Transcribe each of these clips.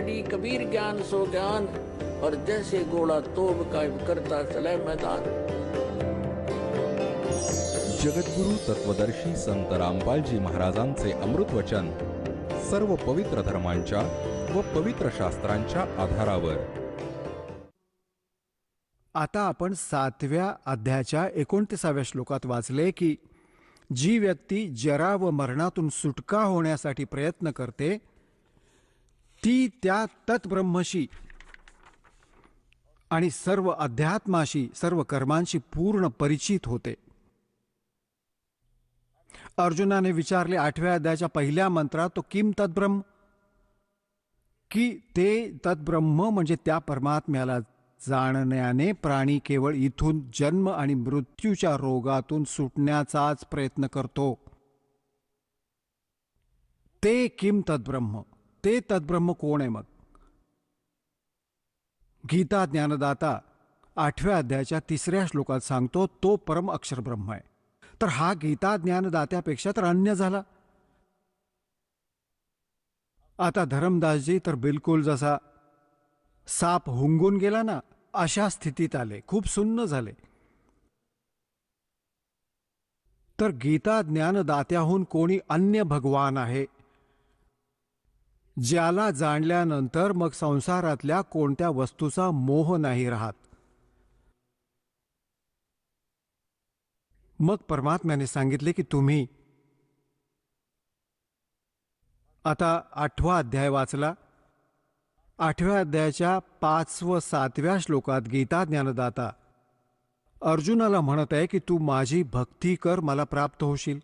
Ready Kabir ज्ञान so ज्ञान, और जैसे घोड़ा तोब कायम करता चले मैदान। जगद्गुरु तत्वदर्शी संत रामपालजी महाराजांचे अमृत वचन सर्व पवित्र धर्मांच्या व पवित्र शास्त्रांच्या आधारावर। आता आपण 7व्या अध्यायाच्या 29व्या श्लोकात वाचले की जी व्यक्ती जरा व मरणातून सुटका होण्यासाठी प्रयत्न करते ती त्या तत्ब्रह्मशी आणि सर्व अध्यात्माशी सर्व कर्मांशी पूर्ण परिचित होते। अर्जुनाने विचारले 8व्या अध्यायाच्या पहिल्या मंत्रात तो किम तद्ब्रह्म, की ते तद्ब्रह्म म्हणजे त्या परमात्म्याला जाणण्याने प्राणी केवळ इथून जन्म आणि मृत्यूच्या रोगातून सुटण्याचाच प्रयत्न करतो। ते किम तद्ब्रह्म, ते तद्ब्रह्म कोण आहे? मग गीता ज्ञानदाता 8व्या अध्यायाच्या 3ऱ्या श्लोकात सांगतो तो परम अक्षर ब्रह्म आहे। तर हा गीता ज्ञानदात्यापेक्षा तर अन्य झाला। आता धर्मदासजी तर बिलकुल जसा साप हुंगून गेला ना अशा स्थितीत आले, खूप सुन्न झाले। तर गीता ज्ञानदात्याहून कोणी अन्य भगवान आहे ज्याला जाणल्यानंतर मग संसारातल्या कोणत्या वस्तूचा मोह नाही राहत। मग परमात्म्याने सांगितले की तुम्ही आता 8वा अध्याय वाचला। 8व्या अध्यायाच्या 5 व 7व्या श्लोकात गीता ज्ञानदाता अर्जुनाला म्हणत आहे की तू माझी भक्ती कर, मला प्राप्त होशील।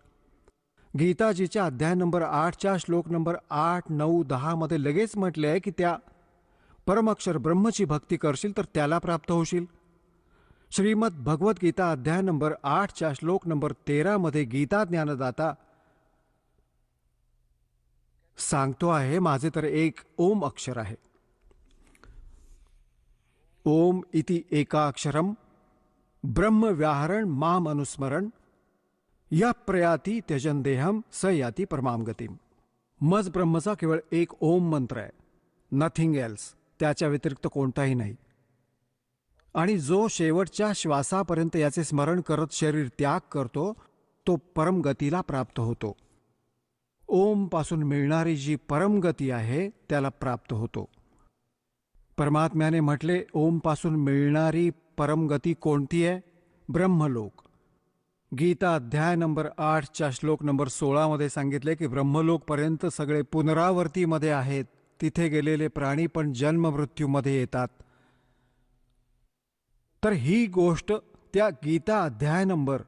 गीताजीच्या अध्याय नंबर 8च्या श्लोक नंबर 8, 9, 10 मध्ये लगेच म्हटले आहे की त्या परमअक्षर ब्रह्मची भक्ती करशील तर त्याला प्राप्त होशील। श्रीमद भगवद्गीता अध्याय नंबर 8च्या श्लोक नंबर 13 मध्ये गीता ज्ञानदाता सांगतो आहे माझे तर एक ओम अक्षर आहे। ओम इति एकाक्षरम ब्रह्म व्याहरण माम अनुस्मरण या प्रयाती त्यजन देहम स याती परमाम गतीम। मज ब्रह्मचा केवळ एक ओम मंत्र आहे, नथिंग एल्स, त्याच्या व्यतिरिक्त कोणताही नाही। आणि जो शेवटच्या श्वासापर्यंत याचे स्मरण करत शरीर त्याग करतो तो परमगतीला प्राप्त होतो। ओम पासून मिळणारी जी परमगती आहे त्याला प्राप्त होतो। परमात्म्याने म्हटले ओम पासून मिळणारी परमगती कोणती आहे? ब्रह्मलोक। गीता अध्याय नंबर 8च्या श्लोक नंबर 16 मध्ये सांगितले की ब्रह्मलोक पर्यंत सगळे पुनरावर्तीमध्ये आहेत, तिथे गेलेले प्राणी पण जन्म मृत्यूमध्ये येतात। तर ही गोष्ट त्या गीता अध्याय नंबर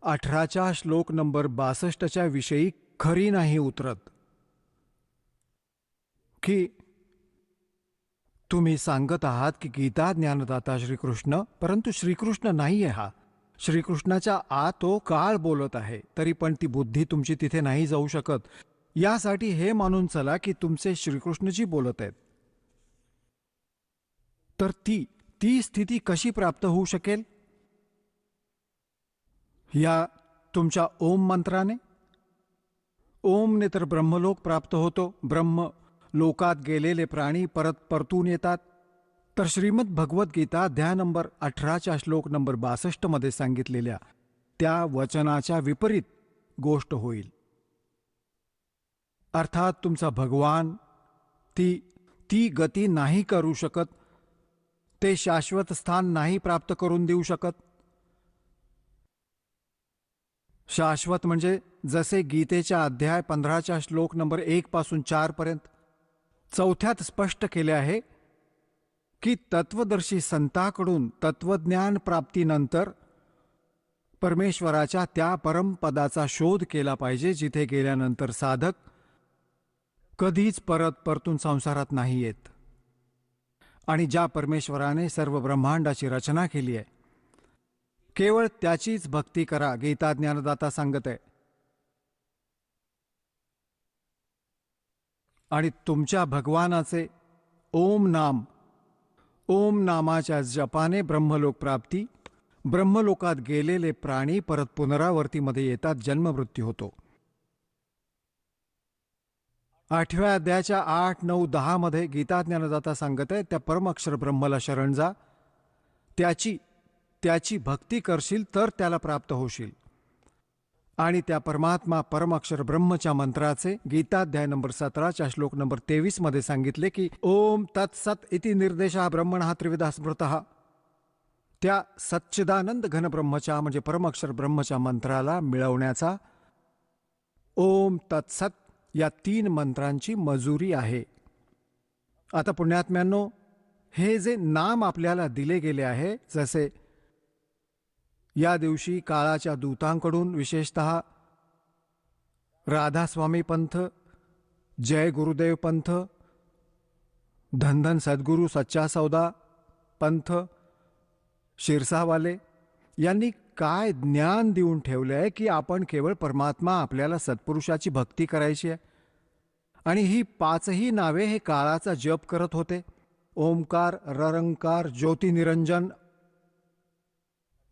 18च्या श्लोक नंबर 62च्या विषयी खरी नाही उतरत की तुम्ही सांगत आहात की गीता ज्ञानदाता श्रीकृष्ण, परंतु श्रीकृष्ण नाही आहे। हा श्रीकृष्णाच्या आत तो काळ बोलत आहे, तरी पण ती बुद्धी तुमची तिथे नाही जाऊ शकत। यासाठी हे मानून चला की तुमचे श्रीकृष्णजी बोलत आहेत। तर ती स्थिती कशी प्राप्त होऊ शकेल? या तुमच्या ओम मंत्राने। ओमने तर ब्रह्मलोक प्राप्त होतो, ब्रह्म लोकात गेलेले प्राणी परतून येतात। तर श्रीमद भगवद्गीता अध्याय नंबर 18च्या श्लोक नंबर 62 मध्ये सांगितलेल्या त्या वचनाच्या विपरीत गोष्ट होईल। अर्थात तुमचा भगवान ती गती नाही करू शकत, ते शाश्वत स्थान नाही प्राप्त करून देऊ शकत। शाश्वत म्हणजे जसे गीतेच्या अध्याय 15च्या श्लोक नंबर 1 पासून 4 पर्यंत 4थ्यात स्पष्ट केले आहे की तत्वदर्शी संतांकडून तत्वज्ञान प्राप्तीनंतर परमेश्वराच्या त्या परमपदाचा शोध केला पाहिजे जिथे गेल्यानंतर साधक कधीच परतून संसारात नाही येत। आणि ज्या परमेश्वराने सर्व ब्रह्मांडाची रचना केली आहे केवळ त्याचीच भक्ती करा, गीता ज्ञानदाता सांगत आहे। आणि तुमच्या भगवानाचे ओम नामाच्या जपाने ब्रह्मलोक प्राप्ती, ब्रह्मलोकात गेलेले प्राणी परत पुनरावर्तीमध्ये येतात, जन्ममृत्यू होतो। 8व्या अध्यायाच्या 8, 9, 10 मध्ये गीता ज्ञानदाता सांगत आहे, त्या परमअक्षर ब्रह्मला शरण जा, त्याची भक्ती करशील तर त्याला प्राप्त होशील. आणि त्या परमात्मा परमअक्षर ब्रह्मच्या मंत्राचे गीताध्याय नंबर 17 श्लोक नंबर 23 मध्ये सांगितले की ओम तत्सत इति निर्देशः ब्रह्मणः त्रिविधा स्मृतः. त्या सच्चिदानंद घनब्रह्मच्या म्हणजे परमअक्षर ब्रह्मच्या मंत्राला मिळवण्याचा ओम तत्सत या 3 मंत्रांची मजुरी आहे. आता पुण्यात्म्यांनो, हे जे नाम आपल्याला दिले गेले आहे, जसे या दिवशी काळाच्या दूतांकडून विशेषतः राधास्वामी पंथ, जय गुरुदेव पंथ, धनधन सद्गुरू सच्चा सौदा पंथ, शिरसावाले यांनी काय ज्ञान देऊन ठेवले आहे की आपण केवळ परमात्मा आपल्याला सत्पुरुषाची भक्ती करायची आहे. आणि ही 5ही नावे हे काळाचा जप करत होते. ओंकार, ररंकार, ज्योतिनिरंजन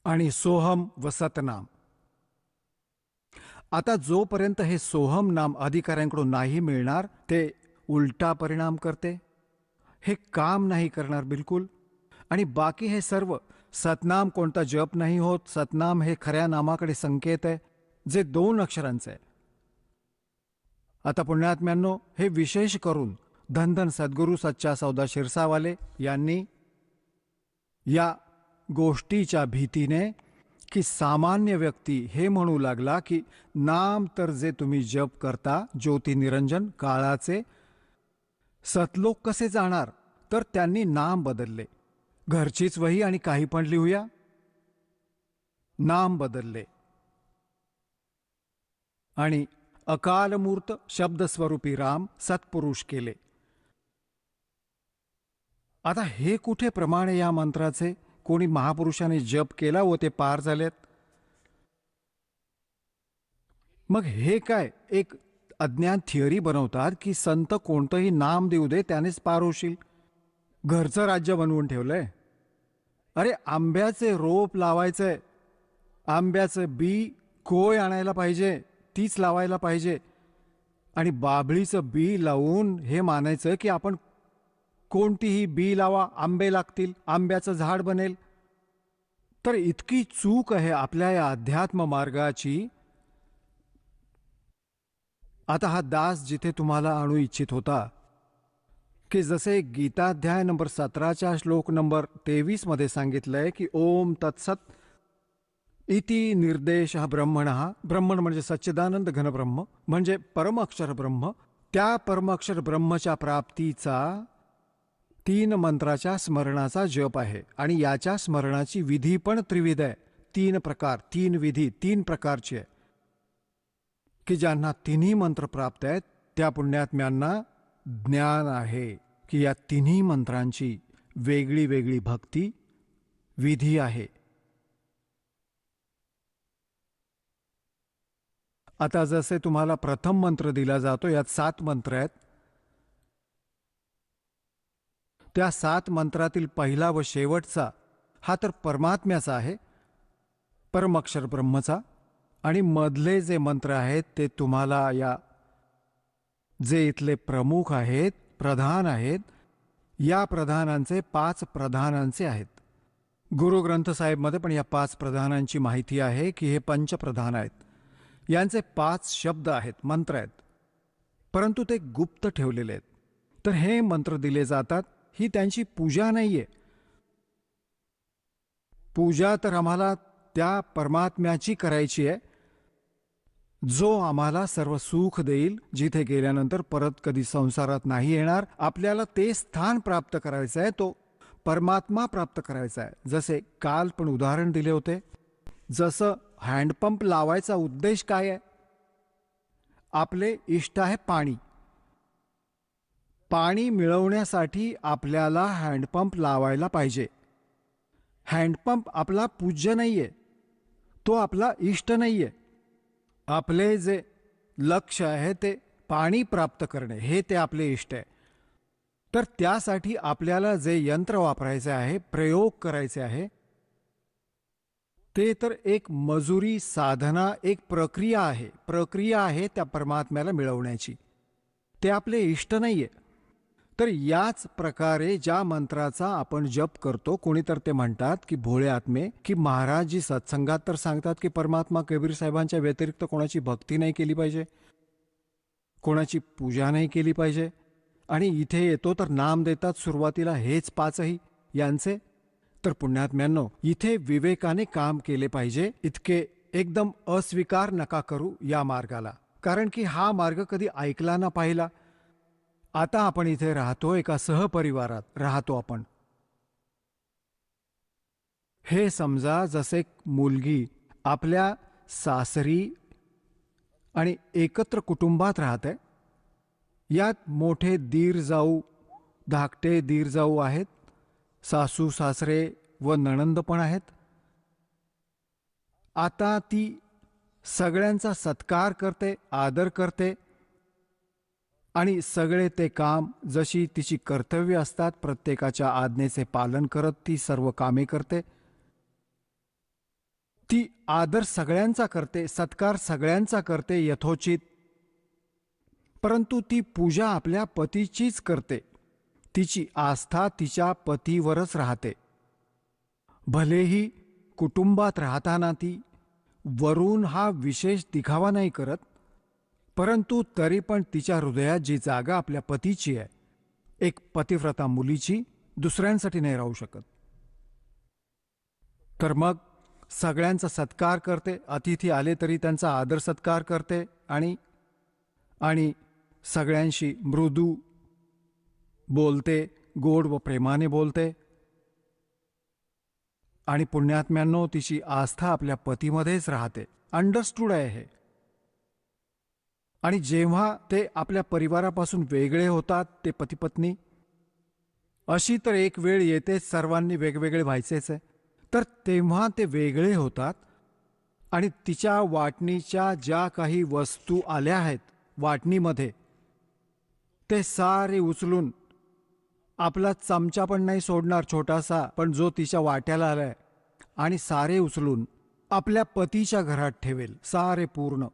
आणि सोहम व सतनाम. आता जोपर्यंत हे सोहम नाम अधिकाऱ्यांकडून नाही मिळणार, ते उलटा परिणाम करते, हे काम नाही करणार बिलकुल. आणि बाकी हे सर्व सतनाम कोणता जप नाही होत. सतनाम हे खऱ्या नामाकडे संकेत आहे, जे 2 अक्षरांचे आहे. आता पुण्यात्म्यांनो, हे विशेष करून धनधन सद्गुरू सच्चा सौदा शिरसावाले यांनी या गोष्टीच्या भीतीने की सामान्य व्यक्ती हे म्हणू लागला की नाम तर जे तुम्ही जप करता ज्योतिनिरंजन काळाचे, सतलोक कसे जाणार, तर त्यांनी नाम बदलले. घरचीच वही आणि काही पण लिहूया, नाम बदलले आणि अकालमूर्त शब्दस्वरूपी राम सत्पुरुष केले. आता हे कुठे प्रमाण या मंत्राचे? कोणी महापुरुषाने जप केला व ते पार झालेत. मग हे काय एक अज्ञान थिअरी बनवतात की संत कोणतंही नाम देऊ दे त्यानेच पार होशील. घरचं राज्य बनवून ठेवलंय. अरे आंब्याचे रोप लावायचंय, आंब्याचं बी कोय आणायला पाहिजे, तीच लावायला पाहिजे. आणि बाभळीचं बी लावून हे मानायचं की आपण कोणतीही बी लावा, आंबे लागतील, आंब्याचं झाड बनेल. तर इतकी चूक आहे आपल्या या अध्यात्म मार्गाची. आता हा दास जिथे तुम्हाला आणू इच्छित होता की जसे गीताध्याय नंबर 17 श्लोक नंबर 23 मध्ये सांगितलंय की ओम तत्सत इति निर्देश ब्रह्मणः, ब्रह्मण म्हणजे सच्चिदानंद घनब्रह्म म्हणजे परमअक्षर ब्रह्म, त्या परमअक्षर ब्रह्मच्या प्राप्तीचा 3 मंत्राच्या स्मरणाचा जप आहे. आणि याच्या स्मरणाची विधी पण त्रिविध आहे. 3 प्रकार, 3 विधी, 3 प्रकारची आहे की ज्यांना 3ही मंत्र प्राप्त आहेत त्या पुण्यात्म्यांना ज्ञान आहे की या 3ही मंत्रांची वेगळी वेगळी भक्ती विधी आहे. आता जसे तुम्हाला प्रथम मंत्र दिला जातो, यात 7 मंत्र आहेत. त्या 7 मंत्रातील पहिला व शेवटचा हा तर परमात्म्याचा आहे, परमअक्षर ब्रह्मचा. आणि मधले जे मंत्र आहेत ते तुम्हाला या जे इथले प्रमुख आहेत, प्रधान आहेत, या प्रधानांचे 5 प्रधानांचे आहेत. गुरुग्रंथ साहेबमध्ये पण या 5 प्रधानांची माहिती आहे की हे पंचप्रधान आहेत. यांचे 5 शब्द आहेत, मंत्र आहेत, परंतु ते गुप्त ठेवलेले आहेत. तर हे मंत्र दिले जातात. ही त्यांची पूजा नाहीये. पूजा तर आम्हाला त्या परमात्म्याची करायची आहे, जो आम्हाला सर्व सुख देईल, जिथे गेल्यानंतर परत कधी संसारात नाही येणार. आपल्याला ते स्थान प्राप्त करायचं आहे, तो परमात्मा प्राप्त करायचा आहे. जसे काल पण उदाहरण दिले होते, जसं हँडपंप लावायचा उद्देश काय आहे? आपले इष्ट आहे पाणी. पाणी मिळवण्यासाठी आपल्याला हँडपंप लावायला पाहिजे. हँडपंप आपला पूज्य नाहीये, तो आपला इष्ट नाहीये. आपले जे लक्ष आहे ते पाणी प्राप्त करणे, हे ते आपले इष्ट आहे. तर त्यासाठी आपल्याला जे यंत्र वापरायचे आहे, प्रयोग करायचे आहे, ते तर एक मजुरी, साधना, एक प्रक्रिया आहे. प्रक्रिया आहे त्या परमात्म्याला मिळवण्याची. ते आपले इष्ट नाहीये. तर याच प्रकारे ज्या मंत्राचा आपण जप करतो, कोणी तर ते म्हणतात की भोळे आत्मे, की महाराज जी सत्संगात तर सांगतात की परमात्मा कबीर साहेबांच्या व्यतिरिक्त कोणाची भक्ती नाही केली पाहिजे, कोणाची पूजा नाही केली पाहिजे, आणि इथे येतो तर नाम देतात सुरुवातीला हेच पाचही यांचे. तर पुण्यात्म्यांनो, इथे विवेकाने काम केले पाहिजे. इतके एकदम अस्वीकार नका करू या मार्गाला, कारण की हा मार्ग कधी ऐकला ना पाहिला. आता आपण इथे राहतो, एका सहपरिवारात राहतो आपण. हे समजा जसे मुलगी आपल्या सासरी आणि एकत्र कुटुंबात राहते. यात मोठे दीर जाऊ, धाकटे दीर जाऊ आहेत, सासू सासरे व नणंद पण आहेत. आता ती सगळ्यांचा सत्कार करते, आदर करते, आणि सगळे ते काम जशी तिची कर्तव्य असतात प्रत्येकाच्या आज्ञेचे पालन करत ती सर्व कामे करते. ती आदर सगळ्यांचा करते, सत्कार सगळ्यांचा करते यथोचित. परंतु ती पूजा आपल्या पतीचीच करते. तिची आस्था तिच्या पतीवरच राहते. भलेही कुटुंबात राहताना ती वरून हा विशेष दिखावा नाही करत, परंतु तरी पण तिच्या हृदयात जी जागा आपल्या पतीची आहे, एक पतिव्रता मुलीची, दुसऱ्यांसाठी नाही राहू शकत. तर मग सगळ्यांचा सत्कार करते, अतिथी आले तरी त्यांचा आदर सत्कार करते, आणि सगळ्यांशी मृदू बोलते, गोड व प्रेमाने बोलते. आणि पुण्यात्म्यांनो, तिची आस्था आपल्या पतीमध्येच राहते. अंडरस्टूड आहे हे. आणि जेव्हा ते आपल्या परिवारापासून वेगळे होतात, ते पतिपत्नी, अशी तर एक वेळ येते सर्वांनी वेगवेगळे व्हायचेच आहे, तर तेव्हा ते वेगळे होतात. आणि तिच्या वाटणीच्या ज्या काही वस्तू आल्या आहेत वाटणीमध्ये, ते सारे उचलून, आपला चमचा पण नाही सोडणार छोटासा, पण जो तिच्या वाट्याला आलाय, आणि सारे उचलून आपल्या पतीच्या घरात ठेवेल. सारे पूर्ण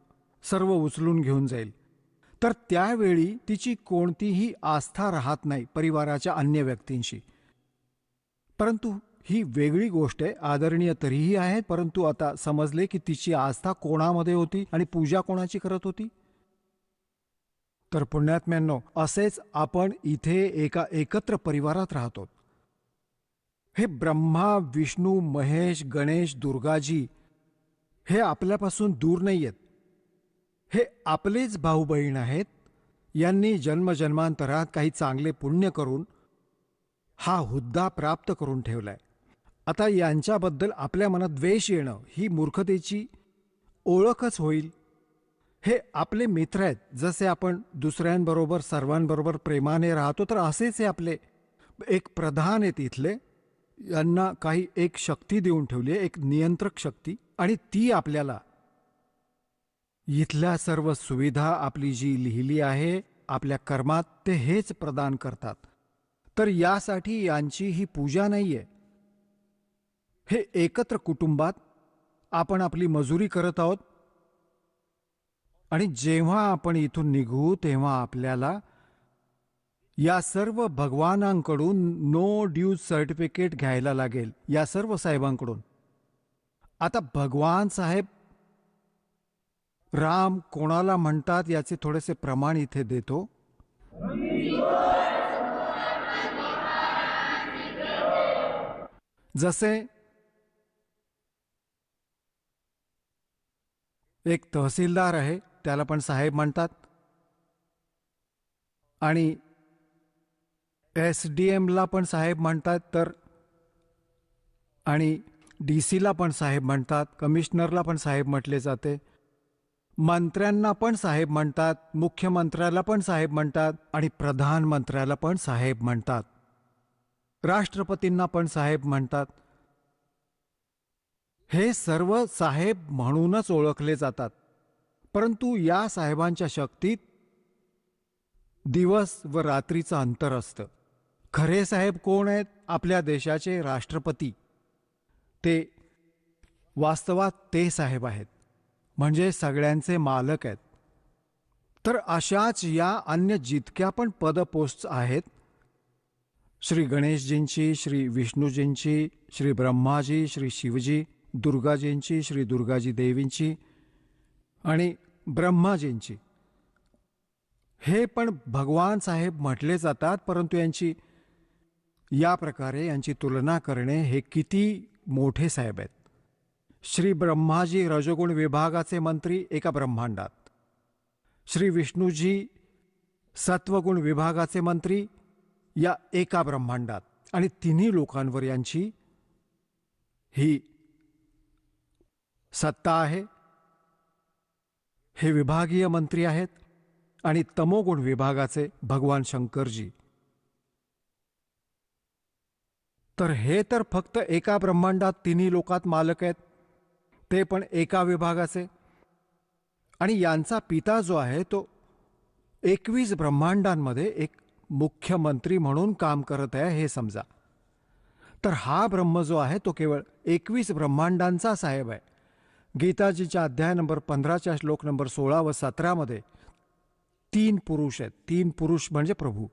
सर्व उचलून घेऊन जाईल. तर त्यावेळी तिची कोणतीही आस्था राहत नाही परिवाराच्या अन्य व्यक्तींशी. परंतु ही वेगळी गोष्ट आहे, आदरणीय तरीही आहेत, परंतु आता समजले की तिची आस्था कोणामध्ये होती आणि पूजा कोणाची करत होती. तर पुण्यात्म्यांनो, असेच आपण इथे एका एकत्र परिवारात राहतो. हे ब्रह्मा, विष्णू, महेश, गणेश, दुर्गाजी हे आपल्यापासून दूर नाही आहेत. हे आपलेच भाऊ बहीण आहेत. यांनी जन्मजन्मांतरात काही चांगले पुण्य करून हा हुद्दा प्राप्त करून ठेवलाय. आता यांच्याबद्दल आपल्या मनात द्वेष येणं ही मूर्खतेची ओळखच होईल. हे आपले मित्र आहेत. जसे आपण दुसऱ्यांबरोबर सर्वांबरोबर प्रेमाने राहतो, तर असेच हे आपले एक प्रधान आहेत इथले. यांना काही एक शक्ती देऊन ठेवली आहे, एक नियंत्रक शक्ती, आणि ती आपल्याला इथल्या सर्व सुविधा आपली जी लिहिली आहे आपल्या कर्मात, ते हेच प्रदान करतात. तर यासाठी यांची ही पूजा नाहीये. हे एकत्र कुटुंबात आपण आपली मजुरी करत आहोत. आणि जेव्हा आपण इथून निघू तेव्हा आपल्याला या सर्व भगवानांकडून नो ड्यूज सर्टिफिकेट घ्यायला लागेल, या सर्व साहेबांकडून. आता भगवान साहेब राम कोणाला म्हणतात याचे थोडेसे प्रमाण इथे देतो. जसे एक तहसीलदार आहे, त्याला पण साहेब म्हणतात. आणि SDMला पण साहेब म्हणतात, तर आणि DC ला पण साहेब म्हणतात, कमिशनरला पण साहेब म्हटले जाते, मंत्र्यांना पण साहेब म्हणतात, मुख्यमंत्र्याला पण साहेब म्हणतात, आणि प्रधानमंत्र्याला पण साहेब म्हणतात, राष्ट्रपतींना पण साहेब म्हणतात. हे सर्व साहेब म्हणूनच ओळखले जातात. परंतु या साहेबांच्या शक्तीत दिवस व रात्रीचं अंतर असतं. खरे साहेब कोण आहेत? आपल्या देशाचे राष्ट्रपती. ते वास्तवात ते साहेब आहेत, म्हणजे सगळ्यांचे मालक आहेत. तर अशाच या अन्य जितक्या पण पदपोस्ट आहेत, श्री गणेशजींची, श्री विष्णूजींची, श्री ब्रह्माजी, श्री शिवजी, दुर्गाजींची, श्री दुर्गाजी देवींची आणि ब्रह्माजींची, हे पण भगवान साहेब म्हटले जातात, परंतु यांची या प्रकारे यांची तुलना करणे हे किती मोठे साहेब आहेत. श्री ब्रह्माजी रजोगुण विभागाचे मंत्री एका ब्रह्मांडात, श्री विष्णूजी सत्वगुण विभागाचे मंत्री या एका ब्रह्मांडात, आणि तिन्ही लोकांवर यांची ही सत्ता आहे. हे विभागीय मंत्री आहेत. आणि तमोगुण विभागाचे भगवान शंकरजी. तर हे तर फक्त एका ब्रह्मांडात तिन्ही लोकात मालक आहेत, ते पण एका विभागाचे. आणि यांचा पिता जो आहे तो 21 ब्रह्मांडांमध्ये एक मुख्यमंत्री म्हणून काम करत आहे, हे समजा. तर हा ब्रह्म जो आहे तो केवळ 21 ब्रह्मांडांचा साहेब आहे. गीताजीच्या अध्याय नंबर 15च्या श्लोक नंबर 16 व 17 मध्ये 3 पुरुष आहेत. 3 पुरुष म्हणजे प्रभू.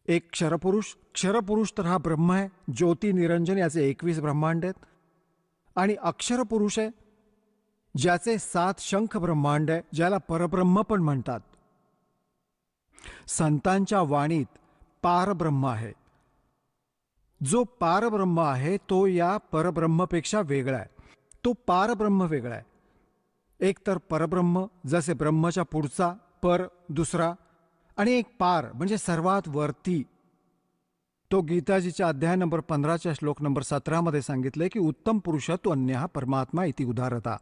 एक क्षरपुरुष. क्षरपुरुष तर हा ब्रह्म आहे. ज्योती निरंजन याचे 21 ब्रह्मांड आहेत. आणि अक्षर पुरुष आहे, ज्याचे 7 शंख ब्रह्मांड आहे, ज्याला परब्रह्म पण म्हणतात. संतांच्या वाणीत पारब्रह्म आहे. जो पारब्रह्म आहे तो या परब्रह्मपेक्षा वेगळा आहे. तो पारब्रह्म वेगळा आहे. एक तर परब्रह्म, जसे ब्रह्मच्या पुढचा पर दुसरा, आणि एक पार म्हणजे सर्वात वरती. तो गीताजीच्या अध्याय नंबर 15च्या श्लोक नंबर 17 मध्ये सांगितले की उत्तम पुरुषत्व अन्य परमात्मा इति उदारता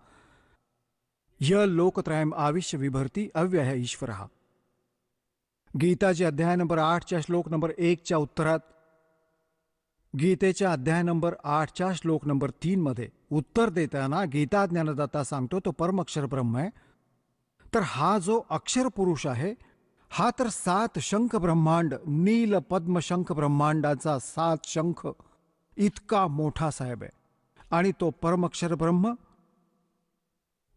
य लोकत्रयम आविश्य विभर्ती अव्यय ईश्वर. गीताजी अध्याय नंबर 8च्या श्लोक नंबर 1च्या उत्तरात, गीतेच्या अध्याय नंबर 8च्या श्लोक नंबर 3 मध्ये उत्तर देताना गीता ज्ञानदाता सांगतो तो परमक्षर ब्रह्म आहे. तर हा जो अक्षर पुरुष आहे हा तर 7 शंख ब्रह्मांड, नील पद्म शंख ब्रह्मांडाचा 7 शंख इतका मोठा साहेब आहे. आणि तो परमक्षर ब्रह्म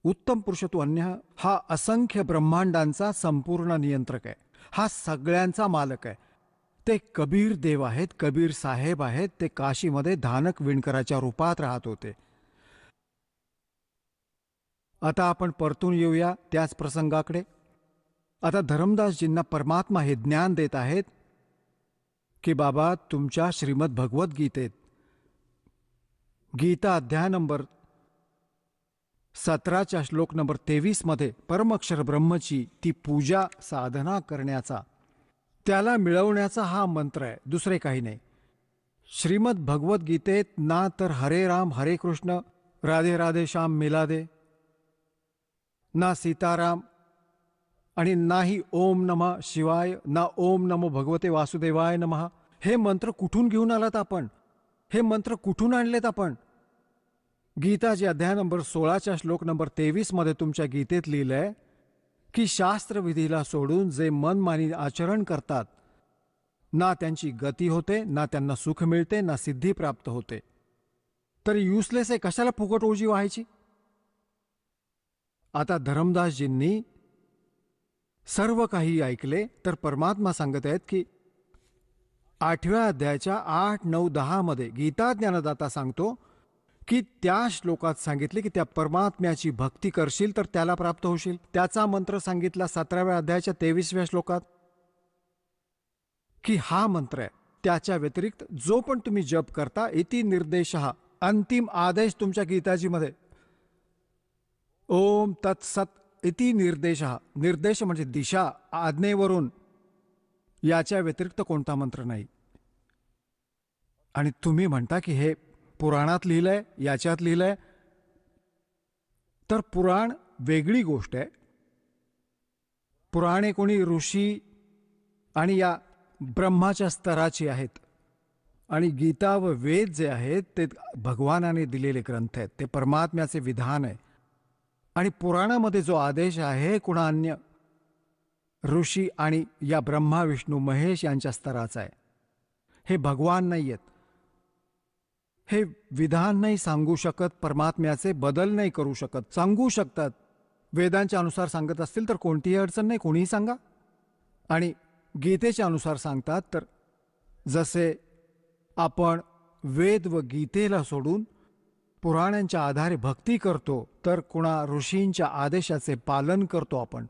उत्तम पुरुषत्व अन्य हा असंख्य ब्रह्मांडांचा संपूर्ण नियंत्रक आहे. हा सगळ्यांचा मालक आहे. ते कबीर देव आहेत, कबीर साहेब आहेत. ते काशीमध्ये धानक विणकराच्या रूपात राहत होते. आता आपण परतून येऊया त्याच प्रसंगाकडे. आता धर्मदासजींना परमात्मा हे ज्ञान देत आहेत की बाबा तुमच्या श्रीमद भगवत गीतेत गीता अध्याय नंबर 17च्या श्लोक नंबर 23 मध्ये परमक्षर ब्रह्मची ती पूजा साधना करण्याचा, त्याला मिळवण्याचा हा मंत्र आहे, दुसरे काही नाही. श्रीमद भगवत गीतेत ना तर हरे राम हरे कृष्ण राधे राधे श्याम मिलादे, ना सीताराम, आणि नाही ओम नमः शिवाय, ना ओम नमो भगवते वासुदेवाय नमः. हे मंत्र कुठून घेऊन आलात आपण? हे मंत्र कुठून आणलेत आपण? गीताजी अध्याय नंबर 16च्या श्लोक नंबर 23 मध्ये तुमच्या गीतेत लिहिलंय की शास्त्रविधीला सोडून जे मनमानी आचरण करतात, ना त्यांची गती होते, ना त्यांना सुख मिळते, ना सिद्धी प्राप्त होते. तर युसलेस आहे, कशाला फुकट ओजी व्हायची? आता धर्मदासजींनी सर्व काही ऐकले तर परमात्मा सांगत आहेत की 8व्या अध्यायाच्या 8, 9, 10 मध्ये गीता ज्ञानदाता सांगतो की त्या श्लोकात सांगितले की त्या परमात्म्याची भक्ती करशील तर त्याला प्राप्त होशील. त्याचा मंत्र सांगितला 17व्या अध्यायाच्या 23व्या श्लोकात की हा मंत्र आहे. त्याच्या व्यतिरिक्त जो पण तुम्ही जप करता इति निर्देशः, अंतिम आदेश तुमच्या गीताजीमध्ये ओम तत्सत इति निर्देशः. निर्देश म्हणजे दिशा, आज्ञेवरून, याच्या व्यतिरिक्त कोणता मंत्र नाही. आणि तुम्ही म्हणता की हे पुराणात लिहिलंय, याच्यात लिहिलंय. तर पुराण वेगळी गोष्ट आहे. पुराणे कोणी ऋषी आणि या ब्रह्माच्या स्तराची आहेत. आणि गीता व वेद जे आहेत ते भगवानाने दिलेले ग्रंथ आहेत, ते परमात्म्याचे विधान आहे. आणि पुराणामध्ये जो आदेश आहे कुणा अन्य ऋषी आणि या ब्रह्मा विष्णू महेश यांच्या स्तराचा आहे. हे भगवान नाही आहेत. हे विधान नाही सांगू शकत, परमात्म्याचे बदल नाही करू शकत. सांगू शकतात वेदांच्या अनुसार सांगत असतील तर कोणतीही अडचण नाही, कोणीही सांगा. आणि गीतेच्या अनुसार सांगतात तर जसे आपण वेद व गीतेला सोडून पुराणांच्या आधारे भक्ती करतो, तर कुणा ऋषींच्या आदेशाचे पालन करतो आपण,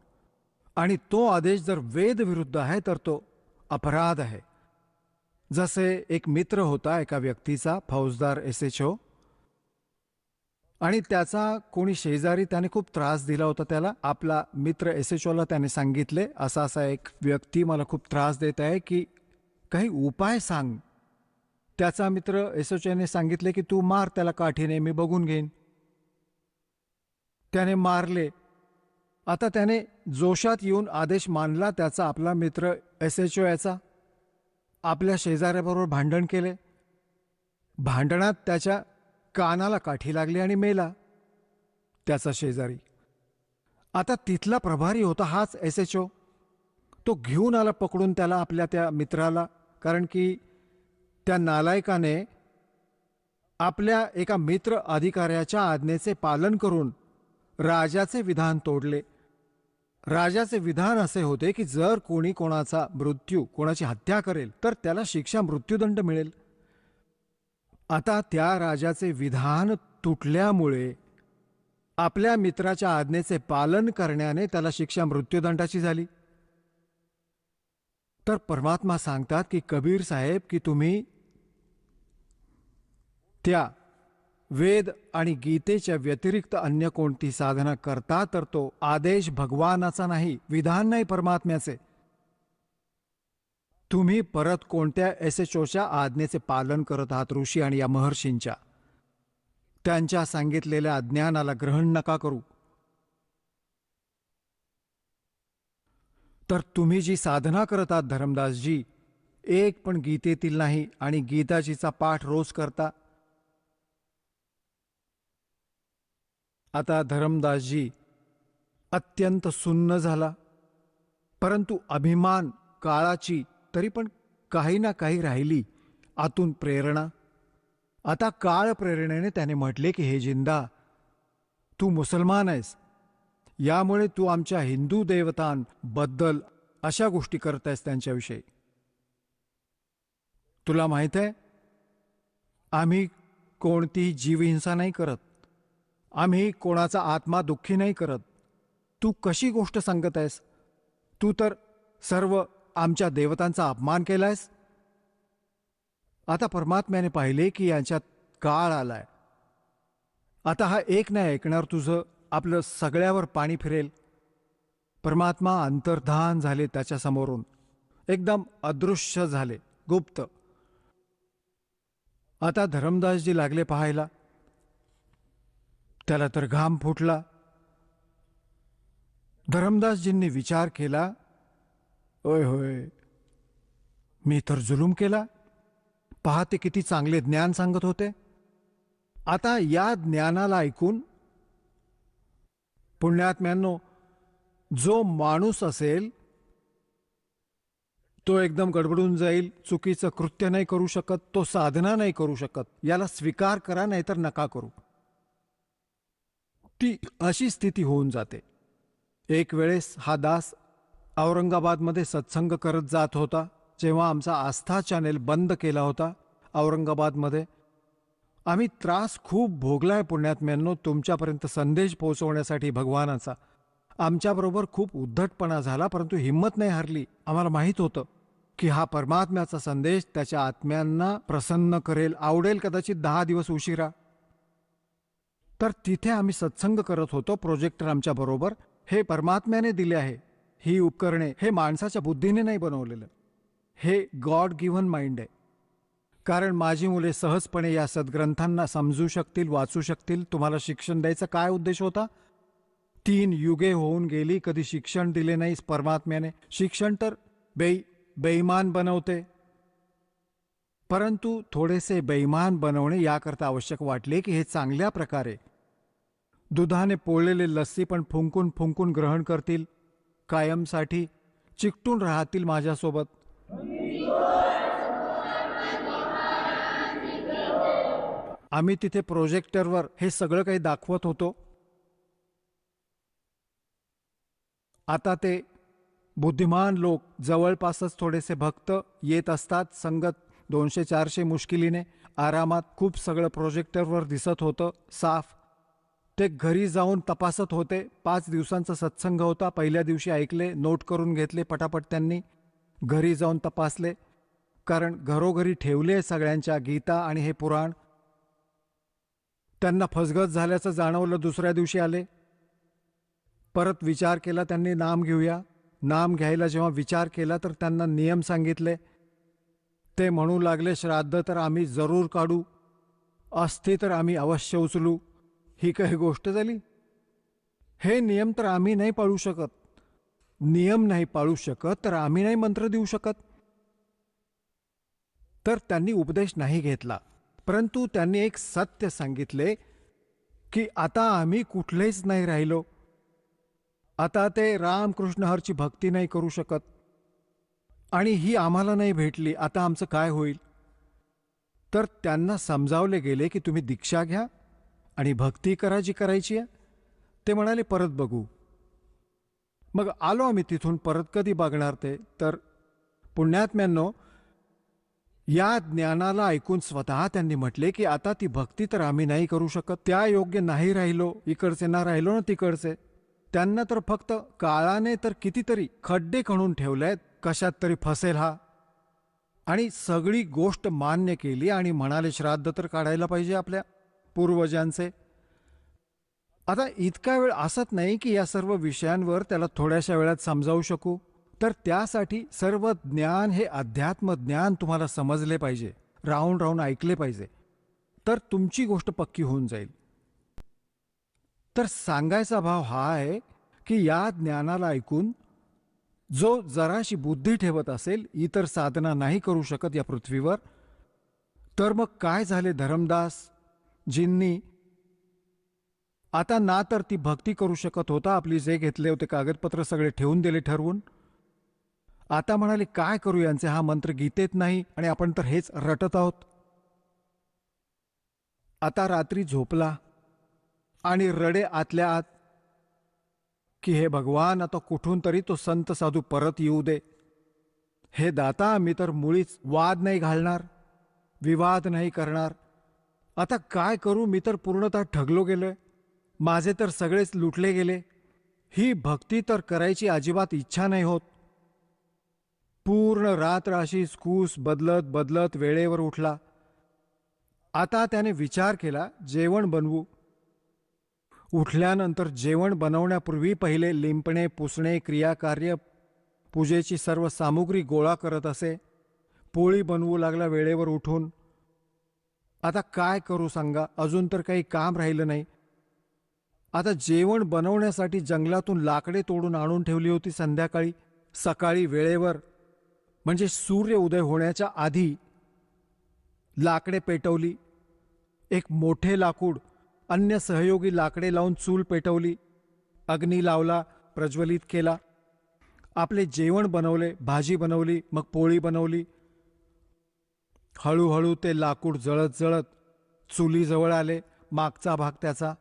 आणि तो आदेश जर वेद विरुद्ध आहे तर तो अपराध आहे. जसे एक मित्र होता एका व्यक्तीचा, फौजदार SHO, आणि त्याचा कोणी शेजारी त्याने खूप त्रास दिला होता त्याला. आपला मित्र SHOला त्याने सांगितले, असा असा एक व्यक्ती मला खूप त्रास देत आहे, की काही उपाय सांग. त्याचा मित्र SHOने सांगितले की तू मार त्याला काठीने, मी बघून घेईन. त्याने मारले. आता त्याने जोशात येऊन आदेश मानला त्याचा आपला मित्र SHO याचा. आपल्या शेजाऱ्याबरोबर भांडण केले. भांडणात त्याच्या कानाला काठी लागली आणि मेला त्याचा शेजारी. आता तिथला प्रभारी होता हाच SHO. तो घेऊन आला पकडून त्याला, आपल्या त्या मित्राला, कारण की त्या नालायकाने आपल्या एका मित्र अधिकाऱ्याच्या आज्ञेचे पालन करून राजाचे विधान तोडले. राजाचे विधान असे होते की जर कोणी कोणाचा मृत्यू, कोणाची हत्या करेल तर त्याला शिक्षा मृत्यूदंड मिळेल. आता त्या राजाचे विधान तुटल्यामुळे आपल्या मित्राच्या आज्ञेचे पालन करण्याने त्याला शिक्षा मृत्यूदंडाची झाली. तर परमात्मा सांगतात की कबीर साहेब, की तुम्ही त्या वेद आणि गीतेच्या व्यतिरिक्त अन्य कोणती साधना करता तर तो आदेश भगवानाचा नाही, विधान नाही परमात्म्याचे. तुम्ही परत कोणत्या SHOच्या आज्ञेचे पालन करत आहात, ऋषी आणि या महर्षींच्या. त्यांच्या सांगितलेल्या ज्ञानाला ग्रहण नका करू. तर तुम्ही जी साधना करत आहात धर्मदासजी, एक पण गीतेतील नाही, आणि गीताजीचा पाठ रोज करता. आता धर्मदासजी अत्यंत सुन्न झाला, परंतु अभिमान काळाची तरी पण काही ना काही राहिली आतून प्रेरणा. आता काळ प्रेरणेने त्याने म्हटले की हे जिंदा, तू मुसलमान आहेस, यामुळे तू आमच्या हिंदू देवतांबद्दल अशा गोष्टी करतायस त्यांच्याविषयी. तुला माहित आहे, आम्ही कोणतीही जीवहिंसा नाही करत, आम्ही कोणाचा आत्मा दुःखी नाही करत. तू कशी गोष्ट सांगत आहेस? तू तर सर्व आमच्या देवतांचा अपमान केलायस. आता परमात्म्याने पाहिले की यांच्यात काळ आलाय. आता हा एक नाही ऐकणार तुझं, आपलं सगळ्यावर पाणी फिरेल. परमात्मा अंतर्धान झाले त्याच्यासमोरून, एकदम अदृश्य झाले, गुप्त. आता धर्मदासजी लागले पाहायला. त्याला तर घाम फुटला. धर्मदासजींनी विचार केला, ओय होय, मी तर जुलूम केला. पाहते किती चांगले ज्ञान सांगत होते. आता या ज्ञानाला ऐकून पुण्यात्म्यांनो, जो माणूस असेल तो एकदम गडबडून जाईल, चुकीचं कृत्य नाही करू शकत, तो साधना नाही करू शकत. याला स्वीकार करा, नाहीतर नका करू. ती अशी स्थिती होऊन जाते. एक वेळेस हा दास औरंगाबादमध्ये सत्संग करत जात होता, जेव्हा आमचा आस्था चॅनेल बंद केला होता औरंगाबादमध्ये. आम्ही त्रास खूप भोगलाय पुण्यात्म्यांनो तुमच्यापर्यंत संदेश पोहोचवण्यासाठी भगवानाचा. आमच्याबरोबर खूप उद्धटपणा झाला, परंतु हिंमत नाही हरली. आम्हाला माहीत होतं की हा परमात्म्याचा संदेश त्याच्या आत्म्यांना प्रसन्न करेल, आवडेल कदाचित 10 दिवस उशिरा. तर तिथे आम्ही सत्संग करत होतो, प्रोजेक्टर आमच्या बरोबर. हे परमात्म्याने दिले आहे, ही उपकरणे. हे माणसाच्या बुद्धीने नाही बनवलेलं, हे गॉड गिव्हन माइंड आहे. कारण माझी मुले सहजपणे या सद्ग्रंथांना समजू शकतील, वाचू शकतील. तुम्हाला शिक्षण द्यायचा काय उद्देश होता? 3 युगे होऊन गेली, कधी शिक्षण दिले नाहीस परमात्म्याने. शिक्षण तर बेईमान बनवते, परंतु थोडेसे बेईमान बनवणे याकरता आवश्यक वाटले की हे चांगल्या प्रकारे दुधाने पोळलेले लस्सी पण फुंकून फुंकून ग्रहण करतील, कायमसाठी चिकटून राहतील माझ्यासोबत. आम्ही तिथे प्रोजेक्टरवर हे सगळं काही दाखवत होतो. आता ते बुद्धिमान लोक जवळपासच थोडेसे भक्त येत असतात. संगत 200-400 मुश्किलीने आरामात. खूप सगळं प्रोजेक्टरवर दिसत होतं साफ. ते घरी जाऊन तपासत होते. 5 दिवसांचा सत्संग होता. पहिल्या दिवशी ऐकले, नोट करून घेतले पटापट त्यांनी. घरी जाऊन तपासले, कारण घरोघरी ठेवले सगळ्यांच्या गीता आणि हे पुराण. त्यांना फसगत झाल्याचं जाणवलं. दुसऱ्या दिवशी आले, परत विचार केला त्यांनी, नाम घेऊया. नाम घ्यायला जेव्हा विचार केला तर त्यांना नियम सांगितले. ते म्हणू लागले, श्राद्ध तर आम्ही जरूर काढू, अस्थी तर आम्ही अवश्य उचलू. ही काही गोष्ट झाली? हे नियम तर आम्ही नाही पाळू शकत. नियम नाही पाळू शकत तर आम्ही नाही मंत्र देऊ शकत. तर त्यांनी उपदेश नाही घेतला, परंतु त्यांनी एक सत्य सांगितले की आता आम्ही कुठलेच नाही राहिलो. आता ते रामकृष्ण हरची भक्ती नाही करू शकत आणि ही आम्हाला नाही भेटली. आता आमचं काय होईल? तर त्यांना समजावले गेले की तुम्ही दीक्षा घ्या आणि भक्ती करा जी करायची आहे. ते म्हणाले परत बघू. मग आलो आम्ही तिथून. परत कधी बघणार ते? तर पुण्यात्म्यांनो, या ज्ञानाला ऐकून स्वतः त्यांनी म्हटले की आता ती भक्ती तर आम्ही नाही करू शकत. त्या योग्य नाही राहिलो. इकडचे ना राहिलो ना तिकडचे. त्यांना तर फक्त काळाने तर कितीतरी खड्डे खणून ठेवलेत, कशात तरी फसेल हा. आणि सगळी गोष्ट मान्य केली आणि म्हणाले श्राद्ध तर काढायला पाहिजे आपल्या पूर्वजांचे. आता इतका वेळ असत नाही की या सर्व विषयांवर त्याला थोड्याशा वेळात समजावू शकू. तर त्यासाठी सर्व ज्ञान हे अध्यात्म ज्ञान तुम्हाला समजले पाहिजे, राहून राहून ऐकले पाहिजे, तर तुमची गोष्ट पक्की होऊन जाईल. तर सांगायचा भाव हा आहे की या ज्ञानाला ऐकून जो जराशी बुद्धी ठेवत असेल, इतर साधना नाही करू शकत या पृथ्वीवर, तर मग काय झाले धर्मदास जींनी? आता ना तर ती भक्ती करू शकत होता, आपली जे घेतले होते कागदपत्र सगळे ठेवून दिले ठरवून. आता म्हणाले काय करू यांचे, हा मंत्र गीतेत नाही आणि आपण तर हेच रटत आहोत. आता रात्री झोपला आणि रडे आतल्या आत की हे भगवान, आता कुठून तरी तो संत साधू परत येऊ दे. हे दाता, मी तर मुळीच वाद नाही घालणार, विवाद नाही करणार. आता काय करू? मी तर पूर्णतः ठगलो गेलोय. माझे तर सगळेच लुटले गेले. ही भक्ती तर करायची अजिबात इच्छा नाही होत. पूर्ण रात्र अशीच कूस बदलत बदलत वेळेवर उठला. आता त्याने विचार केला, जेवण बनवू. उठल्यानंतर जेवण बनवण्यापूर्वी पहिले लिंपणे, पुसणे, क्रियाकार्य, पूजेची सर्व सामुग्री गोळा करत असे. पोळी बनवू लागला वेळेवर उठून. आता काय करू सांगा? अजून तर काही काम राहिलं नाही. आता जेवण बनवण्यासाठी जंगलातून लाकडे तोडून आणून ठेवली होती संध्याकाळी. सकाळी वेळेवर, म्हणजे सूर्य उदय होण्याच्या आधी लाकडे पेटवली. एक मोठे लाकूड, अन्य सहयोगी लाकडे लावून चूल पेटवली. अग्नी लावला, प्रज्वलित केला. आपले जेवण बनवले, भाजी बनवली, मग पोळी बनवली. हळूहळू ते लाकूड जळत जळत चुलीजवळ आले, मागचा भाग त्याचा.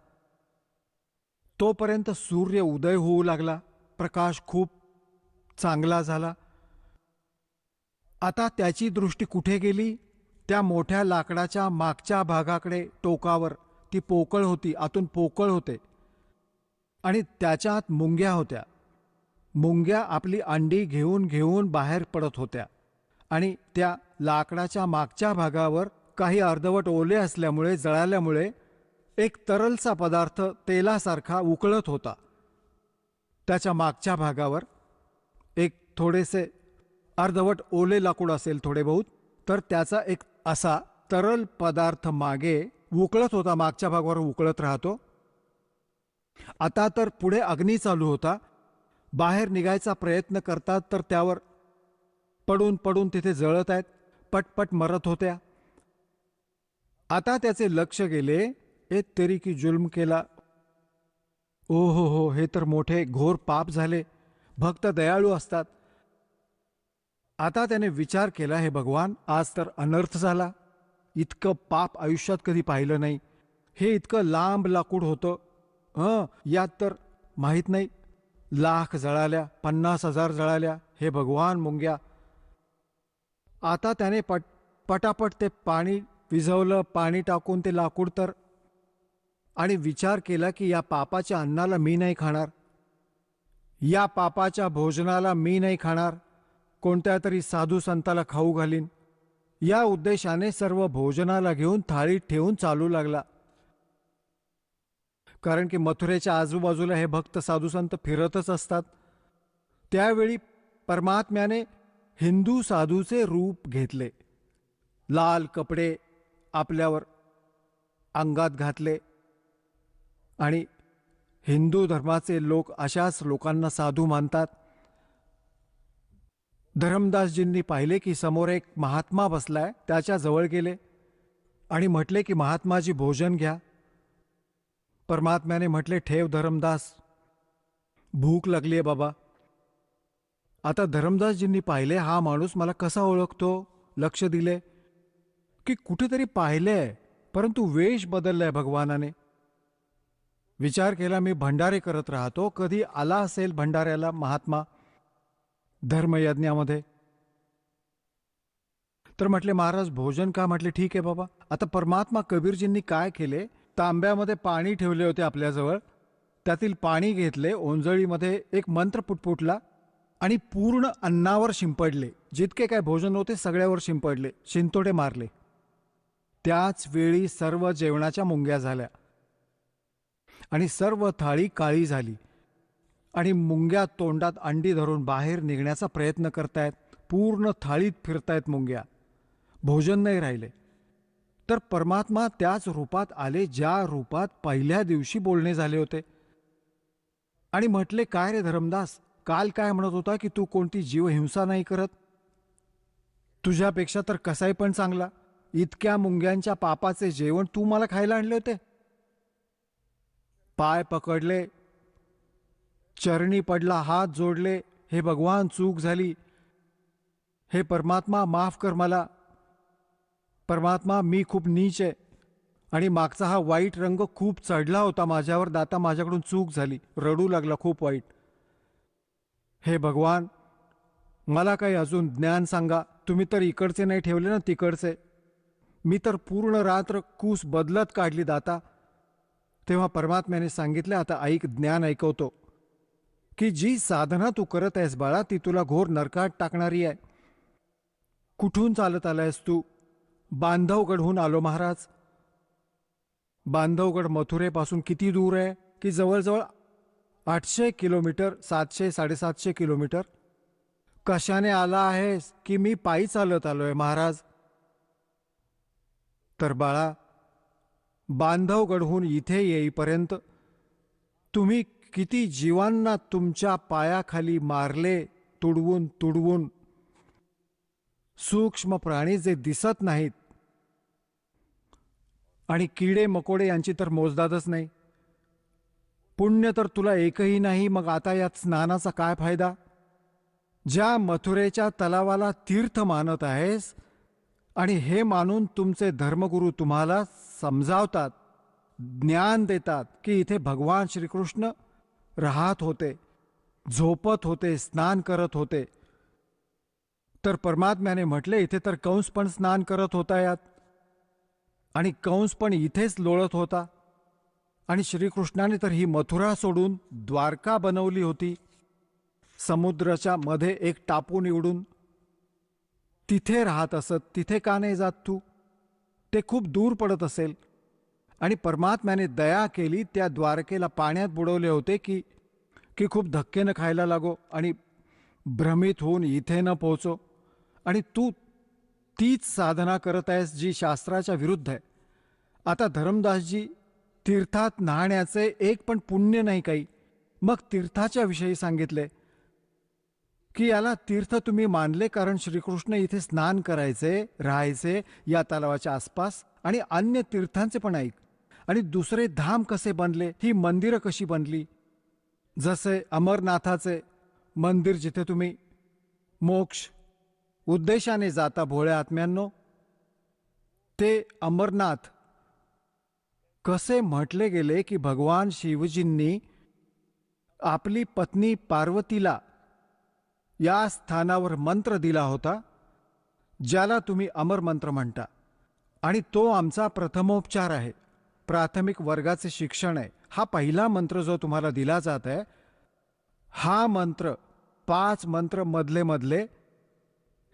तोपर्यंत सूर्य उदय होऊ लागला. प्रकाश खूप चांगला झाला. आता त्याची दृष्टी कुठे गेली? त्या मोठ्या लाकडाच्या मागच्या भागाकडे. टोकावर ती पोकळ होती, आतून पोकळ होते आणि त्याच्या आत मुंग्या होत्या. मुंग्या आपली अंडी घेऊन घेऊन बाहेर पडत होत्या आणि त्या लाकडाच्या मागच्या भागावर काही अर्धवट ओले असल्यामुळे, जळाल्यामुळे एक तरलसा पदार्थ तेलासारखा उकळत होता. त्याच्या मागच्या भागावर एक थोडेसे अर्धवट ओले लाकूड असेल थोडे बहुत, तर त्याचा एक असा तरल पदार्थ मागे उकळत होता, मागच्या भागावर उकळत राहतो. आता तर पुढे अग्नी चालू होता. बाहेर निघायचा प्रयत्न करतात तर त्यावर पडून पडून तिथे जळत आहेत, पटपट मरत होत्या. आता त्याचे लक्ष गेले, ए तेरी की जुल्म केला. ओ हो, हे तर मोठे घोर पाप झाले. भक्त दयाळू असतात. आता त्याने विचार केला, हे भगवान, आज तर अनर्थ झाला. इतकं पाप आयुष्यात कधी पाहिलं नाही. हे इतकं लांब लाकूड होतं, यात तर माहीत नाही लाख जळाल्या, 50,000 जळाल्या. हे भगवान मुंग्या, आता त्याने पटापट ते पाणी विझवलं, पाणी टाकून ते लाकूड तर, आणि विचार केला की या पापाच्या अन्नाला मी नाही खाणार, या पापाच्या भोजनाला मी नाही खाणार, कोणत्या तरी साधू संताला खाऊ घालीन. या उद्देशाने सर्व भोजनाला घेऊन थाळीत ठेवून चालू लागला. कारण की मथुरेच्या आजूबाजूला हे भक्त साधू संत फिरतच असतात. त्यावेळी परमात्म्याने हिंदू साधूचे रूप घेतले. लाल कपडे आपल्यावर अंगात घातले आणि हिंदू धर्माचे लोक अशाच लोकांना साधू मानतात. धर्मदासजींनी पाहिले की समोर एक महात्मा बसलाय. त्याच्या जवळ गेले आणि म्हटले की महात्माजी भोजन घ्या. परमात्म्याने म्हटले, ठेव धर्मदास, भूक लागली आहे बाबा. आता धर्मदासजींनी पाहिले हा माणूस मला कसा ओळखतो. लक्ष दिले की कुठेतरी पाहिलेय, परंतु वेश बदललाय भगवानाने. विचार केला मी भंडारे करत राहतो, कधी आला असेल भंडाऱ्याला महात्मा धर्मयज्ञामध्ये. तर म्हटले महाराज भोजन का. म्हटले ठीक आहे बाबा. आता परमात्मा कबीरजींनी काय केले, तांब्यामध्ये पाणी ठेवले होते आपल्याजवळ, त्यातील पाणी घेतले, ओंजळीमध्ये एक मंत्र पुटपुटला आणि पूर्ण अन्नावर शिंपडले. जितके काय भोजन होते सगळ्यावर शिंपडले, शिंतोडे मारले. त्याच वेळी सर्व जेवणाच्या मुंग्या झाल्या आणि सर्व थाळी काळी झाली आणि मुंग्या तोंडात अंडी धरून बाहेर निघण्याचा प्रयत्न करतायत. पूर्ण थाळीत फिरतायत मुंग्या, भोजन नाही राहिले. तर परमात्मा त्याच रूपात आले ज्या रूपात पहिल्या दिवशी बोलणे झाले होते. आणि म्हटले, काय रे धर्मदास, काल काय म्हणत होता की तू कोणती जीवहिंसा नाही करत, तुझ्यापेक्षा तर कसाही पण चांगला. इतक्या मुंग्यांच्या पापाचे जेवण तू मला खायला आणले होते. पाय पकडले, चरणी पडला, हात जोडले, हे भगवान चूक झाली, हे परमात्मा माफ कर मला. परमात्मा मी खूप नीच आहे आणि मागचा हा वाईट रंग खूप चढला होता माझ्यावर, दाता माझ्याकडून चूक झाली. रडू लागला खूप वाईट. हे भगवान मला काही अजून ज्ञान सांगा. तुम्ही तर इकडचे नाही ठेवले ना तिकडचे. मी तर पूर्ण रात्र कूस बदलत काढली दाता. तेव्हा परमात्म्याने सांगितले, आता ऐक, ज्ञान ऐकवतो, की जी साधना तू करत आहेस बाळा ती तुला घोर नरकात टाकणारी आहे. कुठून चालत आलायस तू. बांधवगडहून आलो महाराज. बांधवगड मथुरेपासून किती दूर आहे की जवळजवळ 800 किलोमीटर, 700-750 किलोमीटर. कशाने आला आहेस की मी पायी चालत आलोय महाराज. तर बाळा बांधवगडहून इथे येईपर्यंत तुम्ही किती जीवांना तुमच्या पायाखाली मारले, तुडवून तुडवून. सूक्ष्म प्राणी जे दिसत नाहीत आणि किडे मकोडे यांची तर मोजदादच नाही. पुण्य तर तुला एकही नाही. मग आता यात स्नानाचा काय फायदा. ज्या मथुरेच्या तलावाला तीर्थ मानत आहेस आणि हे मानून तुमचे धर्मगुरू तुम्हाला समजावतात, ज्ञान देतात की इथे भगवान श्रीकृष्ण राहत होते, झोपत होते, स्नान करत होते. तर परमात्म्याने म्हटले इथे तर कंस पण स्नान करत होता यात, आणि कंस पण इथेच लोळत होता. आणि श्रीकृष्णाने तर ही मथुरा सोडून द्वारका बनवली होती, समुद्राच्या मध्ये एक टापू निवडून. तिथे राहत असत. तिथे का नाही जात तू. ते खूप दूर पडत असेल. आणि परमात्म्याने दया केली, त्या द्वारकेला पाण्यात बुडवले होते की खूप धक्के न खायला लागो आणि भ्रमित होऊन इथे न पोहोचो. आणि तू तीच साधना करत आहेस जी शास्त्राच्या विरुद्ध आहे. आता धर्मदासजी तीर्थात न्हाण्याचे एक पण पुण्य नाही काही. मग तीर्थाच्या विषयी सांगितले की याला तीर्थ तुम्ही मानले कारण श्रीकृष्ण इथे स्नान करायचे, राहायचे या तलावाच्या आसपास. आणि अन्य तीर्थांचे पण ऐक. आणि दुसरे धाम कसे बनले, ही मंदिरं कशी बनली. जसे अमरनाथाचे मंदिर जिथे तुम्ही मोक्ष उद्देशाने जाता भोळ्या आत्म्यांनो, ते अमरनाथ कसे म्हटले गेले की भगवान शिवजींनी आपली पत्नी पार्वतीला या स्थानावर मंत्र दिला होता ज्याला तुम्ही अमर मंत्र म्हणता, आणि तो आमचा प्रथमोपचार आहे, प्राथमिक वर्गाचे शिक्षण आहे. हा पहिला मंत्र जो तुम्हाला दिला जात आहे, हा मंत्र 5 मंत्र मधले मधले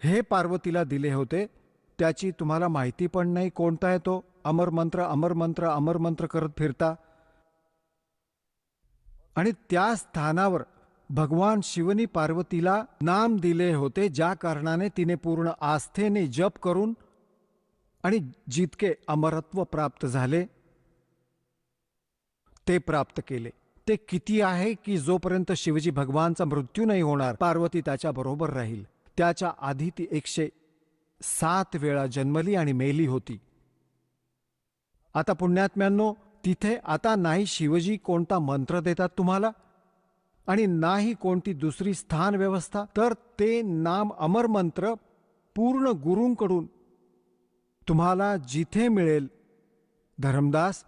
हे पार्वतीला दिले होते. त्याची तुम्हाला माहिती पण नाही कोणता आहे तो. अमर मंत्र अमर मंत्र अमर मंत्र करत फिरता. आणि त्या स्थानावर भगवान शिवनी पार्वतीला नाम दिले होते, ज्या कारणाने तिने पूर्ण आस्थेने जप करून आणि जितके अमरत्व प्राप्त झाले ते प्राप्त केले. ते किती आहे की जोपर्यंत शिवजी भगवानचा मृत्यू नाही होणार, पार्वती त्याच्या बरोबर राहील. त्याच्या आधी ती 107 वेळा जन्मली आणि मेली होती. आता पुण्यात्म्यांनो, तिथे आता नाही शिवजी कोणता मंत्र देतात तुम्हाला आणि नाही कोणती दुसरी स्थान व्यवस्था, तर ते नाम अमर मंत्र पूर्ण गुरूंकडून तुम्हाला जिथे मिळेल. धर्मदास,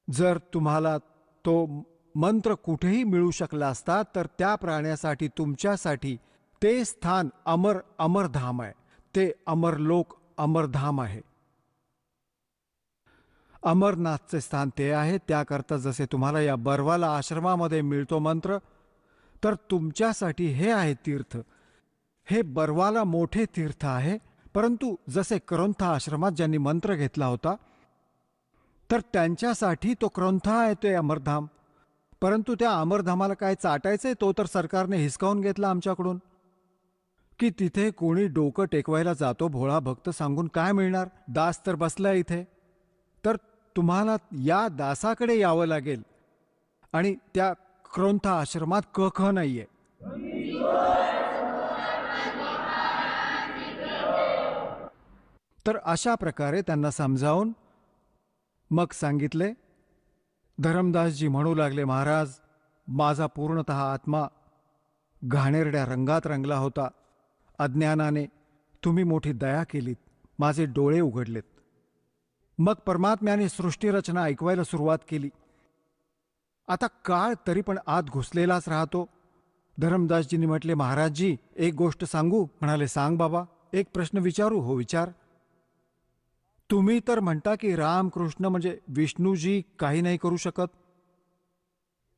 जर तुम्हाला तो मंत्र कुठेही मिळू शकला असता तर त्या प्राण्यासाठी तुमच्यासाठी ते स्थान अमरधाम आहे. ते अमरलोक अमरधाम आहे. अमरनाथचे स्थान ते आहे. त्याकरता जसे तुम्हाला या बरवाला आश्रमामध्ये मिळतो मंत्र, तर तुमच्यासाठी हे आहे तीर्थ. हे बरवाला मोठे तीर्थ आहे. परंतु जसे क्रौंथा आश्रमात ज्यांनी मंत्र घेतला होता, तर त्यांच्यासाठी तो क्रौंथा आहे ते अमरधाम. परंतु त्या अमरधामाला काय चाटायचंय, तो तर सरकारने हिसकावून घेतला आमच्याकडून. की तिथे कोणी डोकं टेकवायला जातो भोळा भक्त सांगून काय मिळणार. दास तर बसला इथे. तर तुम्हाला या दासाकडे यावं लागेल. आणि त्या क्रौंथा आश्रमात कख नाहीये. तर अशा प्रकारे त्यांना समजावून मग सांगितले. धरमदासजी म्हणू लागले, महाराज, माझा पूर्णतः आत्मा घाणेरड्या रंगात रंगला होता. अज्ञानाने तुम्ही मोठी दया केलीत, माझे डोळे उघडलेत. मग परमात्म्याने सृष्टीरचना ऐकवायला सुरुवात केली. आता काळ तरी पण आत घुसलेलाच राहतो. धरमदासजींनी म्हटले, महाराजजी, एक गोष्ट सांगू? म्हणाले, सांग बाबा. एक प्रश्न विचारू? हो, विचार. तुम्ही तर म्हणता की रामकृष्ण म्हणजे विष्णूजी काही नाही करू शकत.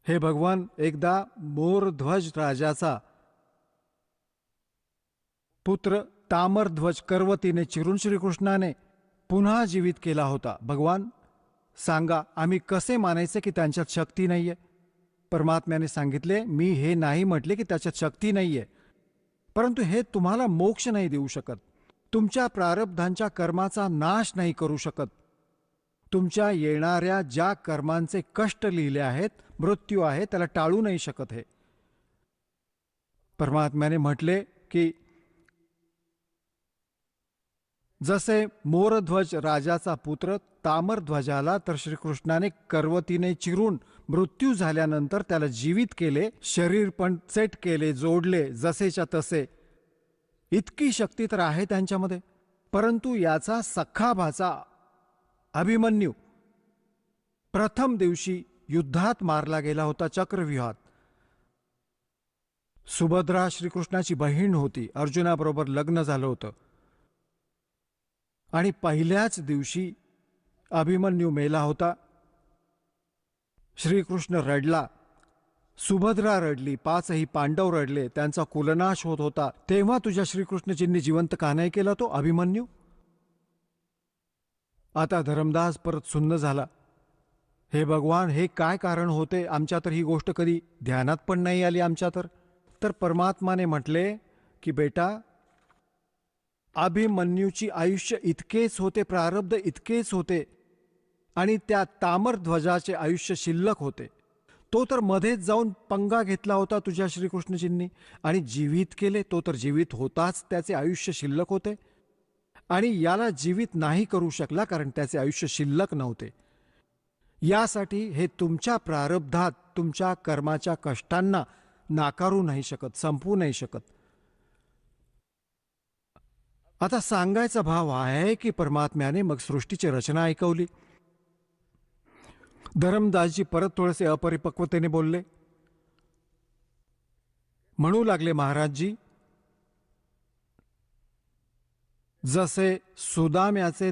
हे भगवान, एकदा मोरध्वज राजाचा पुत्र तामरध्वज कर्वतीने चिरून श्रीकृष्णाने पुन्हा जीवित केला होता. भगवान सांगा, आम्ही कसे मानायचे की त्यांच्यात शक्ती नाहीये? परमात्म्याने सांगितले, मी हे नाही म्हटले की त्याच्यात शक्ती नाहीये, परंतु हे तुम्हाला मोक्ष नाही देऊ शकत. तुमच्या प्रारब्धांच्या कर्माचा नाश नाही करू शकत. तुमच्या येणाऱ्या ज्या कर्मांचे कष्ट लिहिले आहेत, मृत्यू आहे, त्याला टाळू नाही शकत. हे परमात्म्याने म्हटले की जसे मोरध्वज राजाचा पुत्र तामरध्वजाला तर श्रीकृष्णाने कर्वतीने चिरून मृत्यू झाल्यानंतर त्याला जीवित केले, शरीर पण सेट केले, जोडले जसेच्या तसे. इतकी शक्ती तर आहे त्यांच्यामध्ये. परंतु याचा सख्खा भाचा अभिमन्यू प्रथम दिवशी युद्धात मारला गेला होता, चक्रव्यूहात. सुभद्रा श्रीकृष्णाची बहीण होती, अर्जुनाबरोबर लग्न झालं होतं. आणि पहिल्याच दिवशी अभिमन्यू मेला होता. श्रीकृष्ण रडला, सुभद्रा रडली, 5ही पांडव रडले, त्यांचा कुलनाश होत होता. तेव्हा तुझ्या श्रीकृष्णजींनी जिवंत का नाही केला तो अभिमन्यू? आता धरमदास परत सुन्न झाला. हे भगवान, हे काय कारण होते? आमच्या तर ही गोष्ट कधी ध्यानात पण नाही आली आमच्या तर. तर परमात्माने म्हटले की बेटा, अभिमन्यूची आयुष्य इतकेच होते, प्रारब्ध इतकेच होते, आणि त्या तामरध्वजाचे आयुष्य शिल्लक होते. तो तर मध्येच जाऊन पंगा घेतला होता तुझ्या श्रीकृष्णजींनी आणि जीवित केले. तो तर जीवित होताच, त्याचे आयुष्य शिल्लक होते. आणि याला जीवित नाही करू शकला कारण त्याचे आयुष्य शिल्लक नव्हते. यासाठी हे तुमच्या प्रारब्धात तुमच्या कर्माच्या कष्टांना नाकारू नाही शकत, संपवू नाही शकत. आता सांगायचा भाव आहे की परमात्म्याने मग सृष्टीची रचना ऐकवली. धरमदासजी परत थोडेसे अपरिपक्वतेने बोलले, म्हणू लागले, महाराजजी, जसे सुदाम्याचे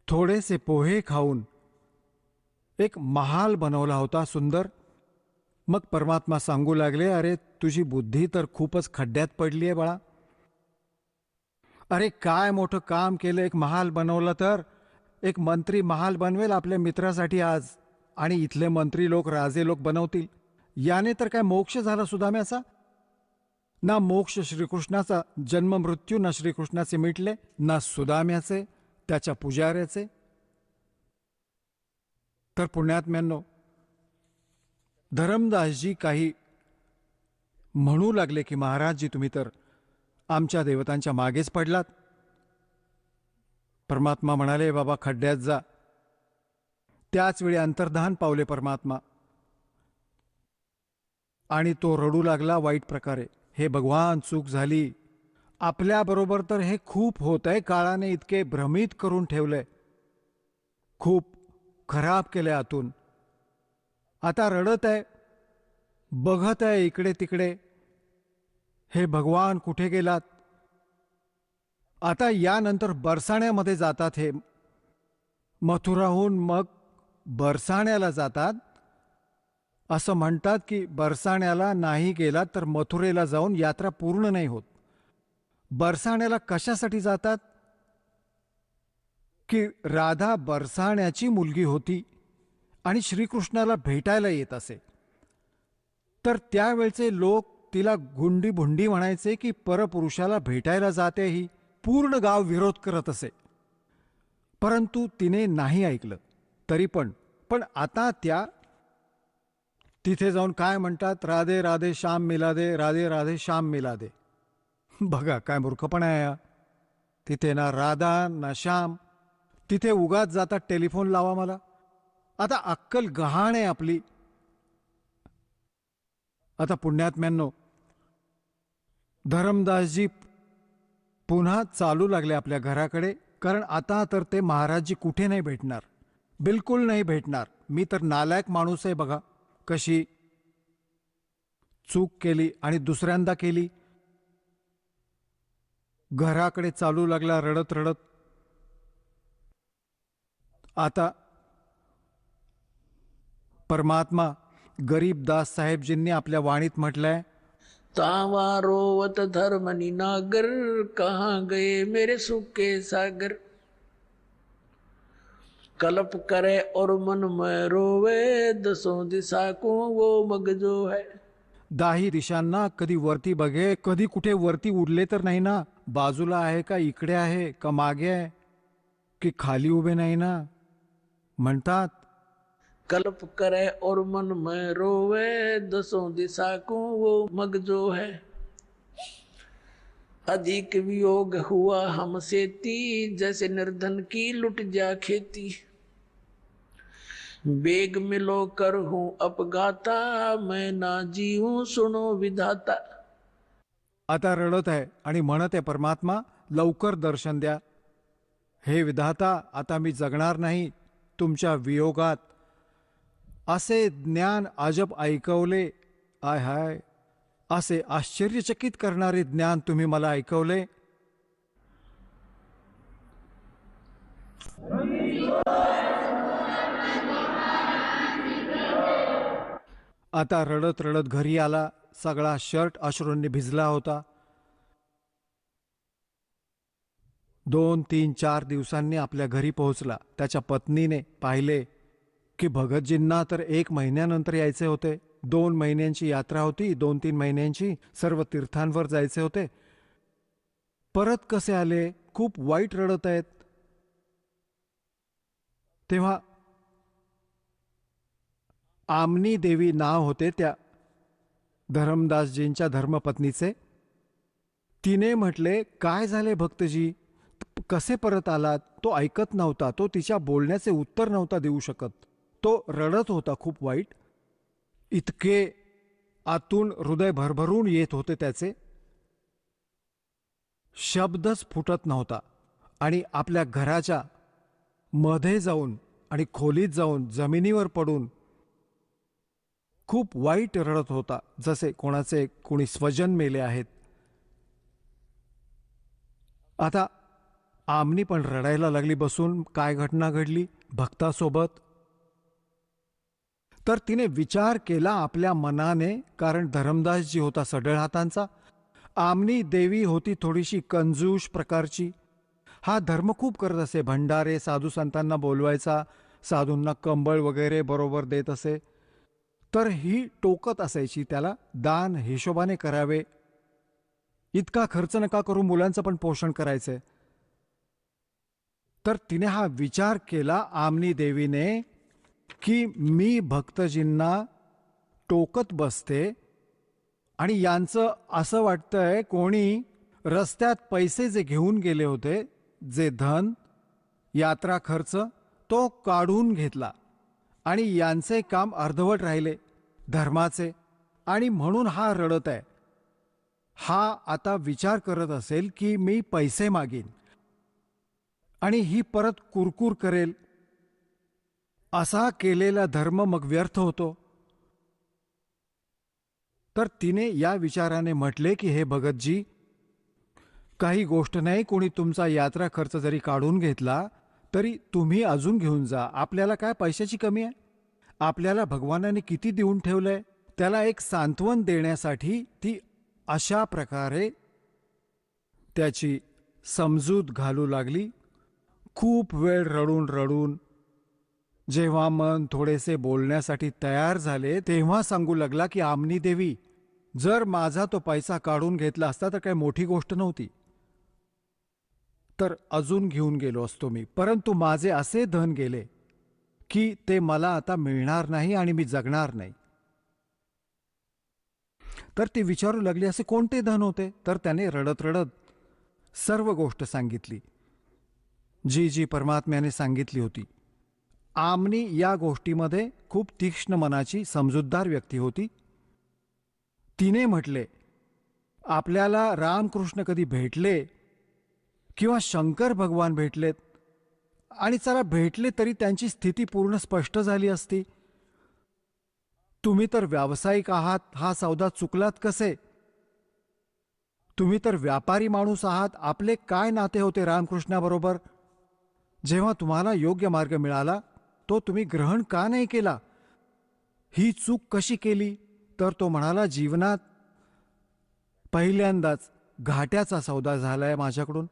थोडेसे पोहे खाऊन एक महाल बनवला होता सुंदर, मग परमात्मा सांगू लागले, अरे तुझी बुद्धी तर खूपच खड्ड्यात पडली आहे बाळा. अरे काय मोठं काम केलं, एक महाल बनवलं. तर एक मंत्री महाल बनवेल आपल्या मित्रासाठी आज, आणि इथले मंत्री लोक, राजे लोक बनवतील. याने तर काय मोक्ष झाला सुदाम्याचा? ना मोक्ष श्रीकृष्णाचा, जन्म मृत्यू ना श्रीकृष्णाचे मिटले, ना सुदाम्याचे, त्याच्या पुजाऱ्याचे. तर पुण्यात्म्यांनो, धरमदासजी काही म्हणू लागले की महाराजजी, तुम्ही तर आमच्या देवतांच्या मागेच पडलात. परमात्मा म्हणाले, बाबा खड्ड्यात जा. त्याच वेळी अंतर्धान पावले परमात्मा, आणि तो रडू लागला वाईट प्रकारे, हे भगवान चूक झाली, आपल्याबरोबर तर हे खूप होत आहे, काळाने इतके भ्रमित करून ठेवलंय, खूप खराब केलंय आतून. आता रडत आहे, बघत आहे इकडे तिकडे, हे भगवान कुठे गेलात? आता यानंतर बरसाण्यामध्ये जातात. हे मथुराहून मग बरसाण्याला जातात. असं म्हणतात की बरसाण्याला नाही गेलात तर मथुरेला जाऊन यात्रा पूर्ण नाही होत. बरसाण्याला कशासाठी जातात? की राधा बरसाण्याची मुलगी होती आणि श्रीकृष्णाला भेटायला येत असे. तर त्यावेळचे लोक तिला गुंडी भुंडी म्हणायचे की परपुरुषाला भेटायला जाते. ही पूर्ण गाव विरोध करत असे, परंतु तिने नाही ऐकलं. तरी पण आता त्या तिथे जाऊन काय म्हणतात, राधे राधे श्याम मिला दे, राधे राधे श्याम मिला दे. बघा काय मूर्खपणा आहे. तिथे ना राधा ना श्याम, तिथे उगाच जातात टेलिफोन लावा मला. आता अक्कल गहाण आहे आपली. आता पुण्यात्म्यांनो, धरमदासजी पुन्हा चालू लागले आपल्या घराकडे, कारण आता तर ते महाराजजी कुठे नाही भेटणार, बिलकुल नाही भेटणार. मी तर नालायक माणूस आहे बघा, कशी चूक केली आणि दुसऱ्यांदा केली. घराकडे चालू लागला रडत रडत. आता परमात्मा गरीबदास साहेबजींनी आपल्या वाणीत म्हटलंय, तावा रोवत धर्मनी नागर, कहाँ गए मेरे सुख के सागर. कल्प करे और मन में रोवे, दसों दिशा को वो मग जो है. दाही दिशांना कधी वरती बघे, कधी कुठे वरती उडले तर नाही ना, बाजूला आहे का, इकडे आहे का, मागे आहे की खाली उभे नाही ना. म्हणतात कल्प करे और मन में रोवे, दसों दिशा को वो मग जो है. अधिक वियोग हुआ हमसे ती, जैसे निर्धन की लुट जा खेती. बेग मिलो कर हूं अपघाता, मैं ना जीऊं सुनो विधाता. आता रडत आहे आणि म्हणत आहे, परमात्मा लवकर दर्शन द्या. हे विधाता, आता मी जगणार नाही तुमच्या वियोगात. असे ज्ञान अजब ऐकवले, आय हाय, असे आश्चर्यचकित करणारे ज्ञान तुम्ही मला ऐकवले. आता रडत रडत घरी आला. सगळा शर्ट अश्रूंनी भिजला होता. 2, 3, 4 दिवसांनी आपल्या घरी पोहोचला. त्याच्या पत्नीने पाहिले की भगतजींना तर 1 महिन्यानंतर यायचे होते. 2 महिन्यांची यात्रा होती, 2-3 महिन्यांची. सर्व तीर्थांवर जायचे होते. परत कसे आले? खूप वाईट रडत आहेत. तेव्हा आमनी देवी नाव होते त्या धरमदासजींच्या धर्मपत्नीचे. तिने म्हटले, काय झाले भक्तजी, कसे परत आलात? तो ऐकत नव्हता. तो तिच्या बोलण्याचे उत्तर नव्हता देऊ शकत. तो रडत होता खूप वाईट. इतके आतून हृदय भरभरून येत होते त्याचे. शब्दच फुटत नव्हता. आणि आपल्या घराच्या मध्ये जाऊन आणि खोलीत जाऊन जमिनीवर पडून खूप वाईट रडत होता, जसे कोणी स्वजन मेले आहेत. आता आमनी पण रडायला लागली बसून. काय घटना घडली भक्तासोबत? तर तिने विचार केला आपल्या मनाने, कारण धरमदासजी होता सढळ हातांचा, आमनी देवी होती थोडीशी कंजूष प्रकारची. हा धर्म खूप करत असे, भंडारे साधू संतांना बोलवायचा, साधूंना कंबळ वगैरे बरोबर देत असे. तर ही टोकत असायची त्याला, दान हिशोबाने करावे, इतका खर्च नका करू, मुलांचं पण पोषण करायचंय. तर तिने हा विचार केला आमनी देवीने, की मी भक्तजींना टोकत बसते आणि यांचं असं वाटतंय कोणी रस्त्यात पैसे जे घेऊन गेले होते, जे धन यात्रा खर्च, तो काढून घेतला आणि यांचे काम अर्धवट राहिले धर्माचे, आणि म्हणून हा रडत आहे. हा आता विचार करत असेल की मी पैसे मागीन आणि ही परत कुरकुर करेल. असा केलेला धर्म मग व्यर्थ होतो. तर तिने या विचाराने म्हटले की हे भगतजी, काही गोष्ट नाही, कोणी तुमचा यात्रा खर्च जरी काढून घेतला तरी तुम्ही अजून घेऊन जा. आपल्याला काय पैशाची कमी आहे? आपल्याला भगवानाने किती देऊन ठेवलंय. त्याला एक सांत्वन देण्यासाठी ती अशा प्रकारे त्याची समजूत घालू लागली. खूप वेळ रडून रडून जेव्हा मन थोडेसे बोलण्यासाठी तयार झाले, तेव्हा सांगू लागला की आमनी देवी, जर माझा तो पैसा काढून घेतला असता तर काही मोठी गोष्ट नव्हती, तर अजून घेऊन गेलो असतो मी. परंतु माझे असे धन गेले की ते मला आता मिळणार नाही आणि मी जगणार नाही. तर ती विचारू लागली, असे कोणते धन होते? तर त्याने रडत रडत सर्व गोष्ट सांगितली, जी जी परमात्म्याने सांगितली होती. आमनी या गोष्टीमध्ये खूप तीक्ष्ण मनाची समजूतदार व्यक्ती होती. तिने म्हटले, आपल्याला रामकृष्ण कधी भेटले किंवा शंकर भगवान भेटलेत, आणि चला भेटले तरी त्यांची स्थिती पूर्ण स्पष्ट झाली असती. तुम्ही तर व्यावसायिक आहात, हा सौदा चुकलात कसे? तुम्ही तर व्यापारी माणूस आहात, आपले काय नाते होते रामकृष्णाबरोबर? जेव्हा तुम्हाला योग्य मार्ग मिळाला तो तुम्ही ग्रहण का नाही केला? ही चूक कशी केली? तर तो म्हणाला, जीवनात पहिल्यांदाच घाट्याचा सौदा झालाय माझ्याकडून.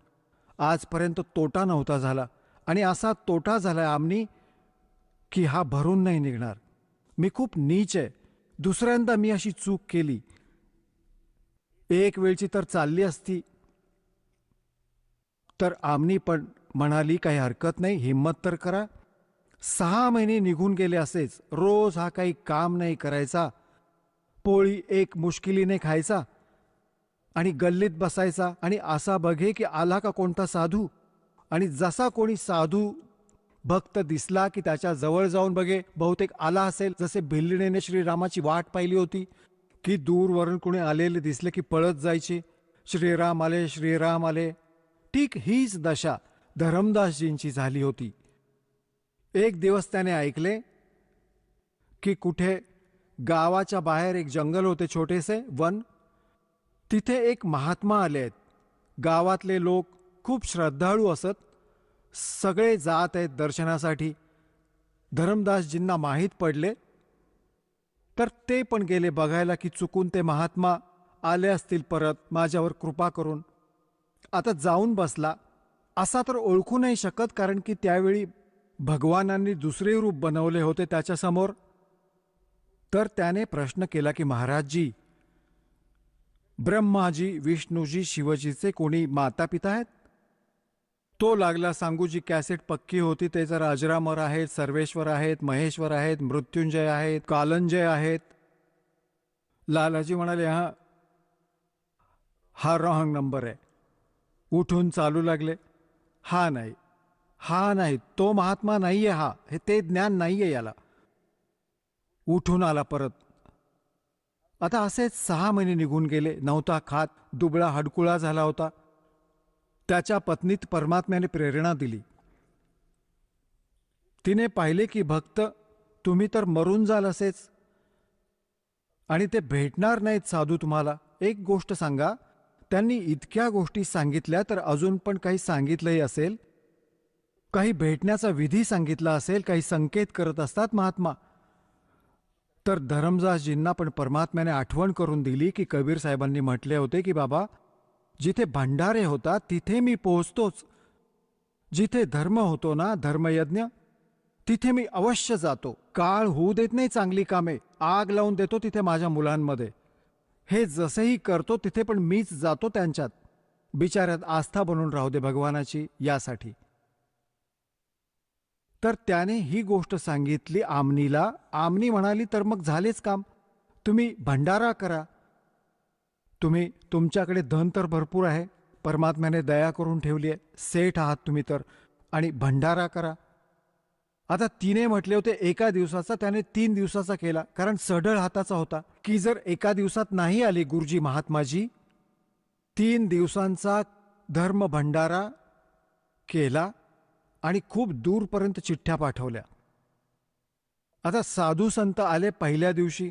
आजपर्यंत तोटा नव्हता झाला, आणि असा तोटा झालाय आमनी की हा भरून नाही निघणार. मी खूप नीच आहे. दुसऱ्यांदा मी अशी चूक केली, एक वेळची तर चालली असती. तर आमनी पण म्हणाली, काही हरकत नाही, हिम्मत तर करा. 6 महिने निघून गेले असेच. रोज हा काही काम नाही करायचा, पोळी एक मुश्किलीने खायचा आणि गल्लीत बसायचा, आणि असा बघे की आला का कोणता साधू, आणि जसा कोणी साधू भक्त दिसला की त्याच्या जवळ जाऊन बघे, बहुतेक आला असेल. जसे भिल्लीने श्रीरामाची वाट पाहिली होती की दूरवरून कोणी आलेले दिसले की पळत जायचे, श्रीराम आले, श्रीराम आले. ठीक हीच दशा धरमदासजींची झाली होती. एक दिवस त्याने ऐकले की कुठे गावाच्या बाहेर एक जंगल होते, छोटेसे वन. तिथे एक महात्मा आले आहेत. गावातले लोक खूप श्रद्धाळू असत, सगळे जात आहेत दर्शनासाठी. धरमदासजींना माहीत पडले, तर ते पण गेले बघायला की चुकून ते महात्मा आले असतील परत माझ्यावर कृपा करून. आता जाऊन बसला. असा तर ओळखू नाही शकत, कारण की त्यावेळी भगवानांनी दुसरे रूप बनवले होते त्याच्यासमोर. तर त्याने प्रश्न केला की महाराजजी, ब्रह्माजी, विष्णूजी, शिवजीचे कोणी माता पिता आहेत? तो लागला सांगू, जी कॅसेट पक्की होती ते जर अजरामर आहेत, सर्वेश्वर आहेत, महेश्वर आहेत, मृत्युंजय आहेत, कालंजय आहेत. लालाजी म्हणाले, हा रॉंग नंबर आहे. उठून चालू लागले, हा नाही, हा नाही, तो महात्मा नाहीये, हा हे ते ज्ञान नाहीये याला. उठून आला परत. आता असेच 6 महिने निघून गेले. नव्हता खात, दुबळा हडकुळा झाला होता. त्याच्या पत्नीत परमात्म्याने प्रेरणा दिली. तिने पाहिले की भक्त, तुम्ही तर मरून जाल असेच, आणि ते भेटणार नाहीत साधू तुम्हाला. एक गोष्ट सांगा, त्यांनी इतक्या गोष्टी सांगितल्या तर अजून पण काही सांगितलंही असेल, काही भेटण्याचा विधी सांगितला असेल, काही संकेत करत असतात महात्मा. तर धरमदासजींना पण परमात्म्याने आठवण करून दिली की कबीर साहेबांनी म्हटले होते की बाबा, जिथे भंडारे होतात तिथे मी पोहोचतोच, जिथे धर्म होतो ना, धर्मयज्ञ, तिथे मी अवश्य जातो. काळ होऊ देत नाही चांगली कामे, आग लावून देतो तिथे माझ्या मुलांमध्ये. हे जसेही करतो तिथे पण मीच जातो त्यांच्यात. बिचाऱ्यात आस्था बनून राहू दे भगवानाची यासाठी. तर त्याने ही गोष्ट सांगितली आमनीला. आमनी म्हणाली तर मग झालेच काम, तुम्ही भंडारा करा. तुमच्याकडे धन तर भरपूर आहे, परमात्म्याने दया करून ठेवली आहे, सेठ आहात तुम्ही तर, आणि भंडारा करा. आता तिने म्हटले होते एका दिवसाचा, त्याने 3 दिवसाचा केला, कारण सढळ हाताचा होता. की जर एका दिवसात नाही आली गुरुजी महात्माजी, 3 दिवसांचा धर्म भंडारा केला आणि खूप दूरपर्यंत चिठ्ठ्या पाठवल्या. आता साधू संत आले पहिल्या दिवशी.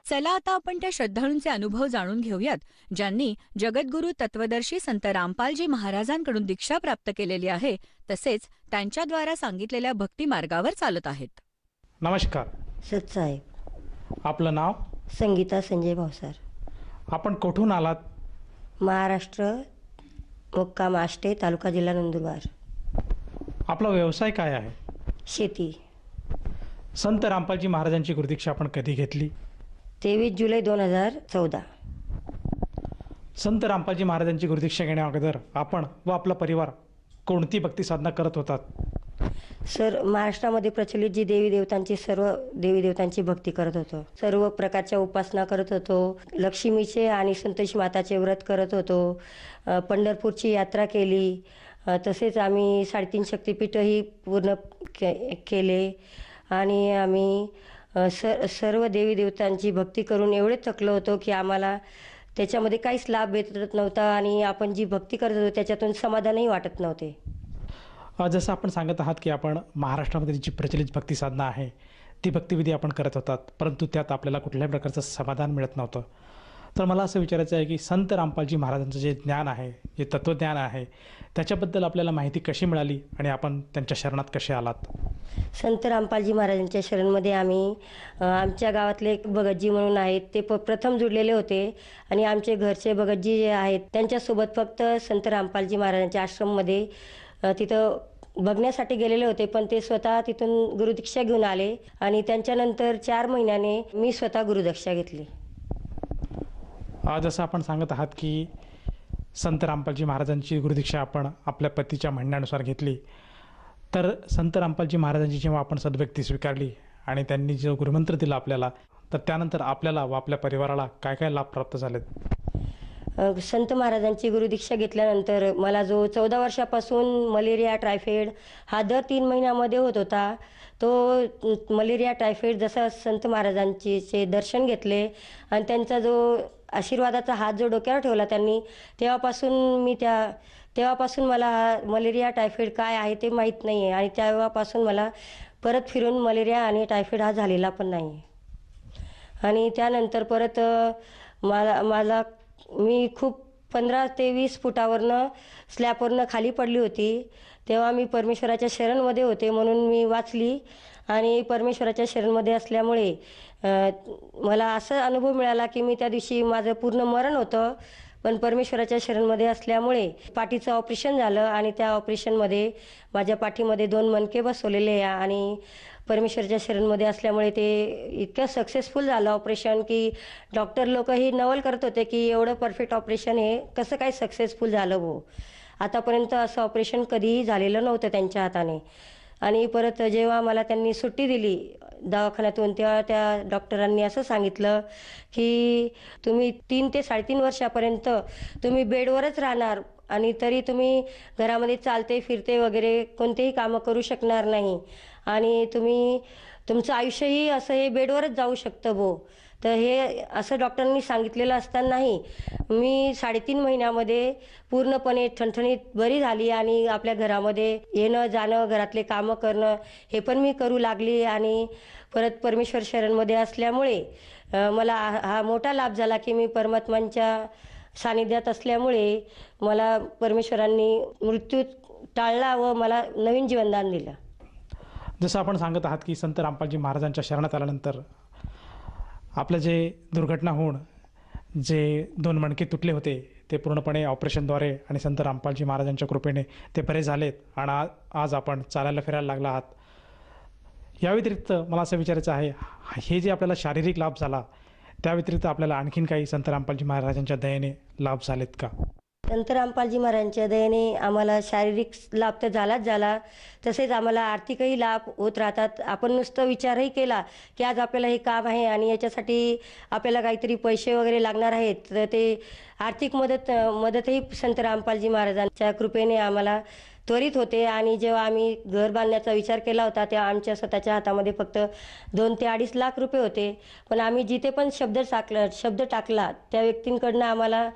चला आता आपण त्या श्रद्धाळूंचे अनुभव जाणून घेऊयात, ज्यांनी जगद्गुरू तत्वदर्शी संत रामपालजी महाराजांकडून दीक्षा प्राप्त केलेली आहे, तसेच त्यांच्याद्वारा सांगितलेल्या भक्ती मार्गावर चालत आहेत. नमस्कार. सतसाहेब. आपलं नाव? संगीता संजय भावसार. आपण कुठून आलात? महाराष्ट्र, मुक्काम आष्टे, तालुका जिल्हा नंदुरबार. आपला व्यवसाय काय आहे? शेती. संत रामपालजी महाराजांची गुरुदीक्षा आपण कधी घेतली? 23 जुलै 2014. संत रामपालजी महाराजांची गुरुदीक्षा घेण्या अगोदर आपण व आपला परिवार कोणती भक्ती साधना करत होतात? सर, महाराष्ट्रामध्ये प्रचलित जी देवी देवतांची, सर्व देवी देवतांची भक्ती करत होतो. सर्व प्रकारच्या उपासना करत होतो. लक्ष्मीचे आणि संतोषी माताचे व्रत करत होतो. पंढरपूरची यात्रा केली. तसेच आम्ही 3.5 शक्तिपीठही पूर्ण केले. आणि आम्ही सर्व देवी देवतांची भक्ती करून एवढे थकलो होतो की आम्हाला त्याच्यामध्ये काहीच लाभ भेटत नव्हता आणि आपण जी भक्ती करत होतो त्याच्यातून समाधानही वाटत नव्हते. जसं आपण सांगत आहात की आपण महाराष्ट्रामध्ये जी प्रचलित भक्ती साधना आहे ती भक्तिविधी आपण करत होतात, परंतु त्यात आपल्याला कुठल्याही प्रकारचं समाधान मिळत नव्हतं. तर मला असं विचारायचं आहे की संत रामपालजी महाराजांचं जे ज्ञान आहे, जे तत्त्वज्ञान आहे, त्याच्याबद्दल आपल्याला माहिती कशी मिळाली आणि आपण त्यांच्या शरणात कसे आलात? संत रामपालजी महाराजांच्या शरणमध्ये आम्ही आमच्या गावातले एक भगतजी म्हणून आहेत, ते प्रथम जुडलेले होते आणि आमचे घरचे भगतजी जे आहेत त्यांच्यासोबत फक्त संत रामपालजी महाराजांच्या आश्रममध्ये तिथं बघण्यासाठी गेलेले होते. पण ते स्वतः तिथून गुरुदीक्षा घेऊन आले आणि त्यांच्यानंतर 4 महिन्याने मी स्वतः गुरुदीक्षा घेतली. जसं आपण सांगत आहात की संत रामपालजी महाराजांची गुरुदीक्षा आपण आपल्या पतीच्या म्हणण्यानुसार घेतली, तर संत रामपालजी महाराजांची जेव्हा आपण सद्भक्ती स्वीकारली आणि त्यांनी जो गुरुमंत्र दिला आपल्याला, तर त्यानंतर आपल्याला व आपल्या परिवाराला काय काय लाभ प्राप्त झालेत? संत महाराजांची गुरुदीक्षा घेतल्यानंतर मला जो 14 वर्षापासून मलेरिया, टायफॉइड हा दर 3 महिन्यामध्ये होत होता, तो मलेरिया, टायफॉइड जसा संत महाराजांचे दर्शन घेतले आणि त्यांचा जो आशीर्वादाचा हात जो डोक्यावर ठेवला त्यांनी, तेव्हापासून मला हा मलेरिया, टायफॉइड काय आहे ते माहीत नाही आहे आणि तेव्हापासून मला परत फिरून मलेरिया आणि टायफॉइड हा झालेला पण नाही. आणि त्यानंतर परत मी खूप 15 ते 20 फुटावरनं स्लॅबवरनं खाली पडली होती. तेव्हा मी परमेश्वराच्या शरणमध्ये होते म्हणून मी वाचली आणि परमेश्वराच्या शरणमध्ये असल्यामुळे मला असा अनुभव मिळाला की मी त्या दिवशी माझं पूर्ण मरण होतं, पण परमेश्वराच्या शरणमध्ये असल्यामुळे पाठीचं ऑपरेशन झालं आणि त्या ऑपरेशनमध्ये माझ्या पाठीमध्ये 2 मणके बसवलेले आणि परमेश्वराच्या शरणमध्ये असल्यामुळे ते इतकं सक्सेसफुल झालं ऑपरेशन की डॉक्टर लोकही नवल करत होते की एवढं परफेक्ट ऑपरेशन हे कसं काय सक्सेसफुल झालं हो. आतापर्यंत असं ऑपरेशन कधीही झालेलं नव्हतं त्यांच्या हाताने. आणि परत जेव्हा मला त्यांनी सुट्टी दिली दवाखान्यातून, तेव्हा त्या डॉक्टरांनी असं सांगितलं की तुम्ही 3 ते 3.5 वर्षापर्यंत तुम्ही बेडवरच राहणार आणि तरी तुम्ही घरामध्ये चालते फिरते वगैरे कोणतेही कामं करू शकणार नाही आणि तुमचं आयुष्यही असं हे बेडवरच जाऊ शकतं तर हे असं डॉक्टरांनी सांगितलेलं असतानाही मी 3.5 महिन्यामध्ये पूर्णपणे ठणठणीत बरी झाली आणि आपल्या घरामध्ये येणं जाणं, घरातले कामं करणं हे पण मी करू लागली आणि परत परमेश्वर शरणमध्ये असल्यामुळे मला हा मोठा लाभ झाला की मी परमात्मांच्या सानिध्यात असल्यामुळे मला परमेश्वरांनी मृत्यू टाळला व मला नवीन जीवनदान दिलं. जसं आपण सांगत आहात की संत रामपालजी महाराजांच्या शरणात आल्यानंतर आपलं जे दुर्घटना होऊन जे 2 मणके तुटले होते ते पूर्णपणे ऑपरेशनद्वारे आणि संत रामपालजी महाराजांच्या कृपेने ते बरे झालेत आणि आज आपण चालायला फिरायला लागला आहात. या व्यतिरिक्त मला असं विचारायचं आहे, हे जे आपल्याला शारीरिक लाभ झाला त्या व्यतिरिक्त आपल्याला आणखीन काही संत रामपालजी महाराजांच्या दयेने लाभ झालेत का? संत रामपालजी महाराजांच्या दयेने आम्हाला शारीरिक लाभ तर झाला, तसेच आम्हाला आर्थिकही लाभ होत राहतात. आपण नुसतं विचारही केला की आज आपल्याला हे काम आहे आणि याच्यासाठी आपल्याला काहीतरी पैसे वगैरे लागणार आहेत, तर ते आर्थिक मदतही संत रामपालजी महाराजांच्या कृपेने आम्हाला त्वरित होते. आणि जेव्हा आम्ही घर बांधण्याचा विचार केला होता तेव्हा आमच्या स्वतःच्या हातामध्ये फक्त 2 ते 2.5 लाख रुपये होते. पण आम्ही जिथे पण शब्द टाकला त्या व्यक्तींकडनं आम्हाला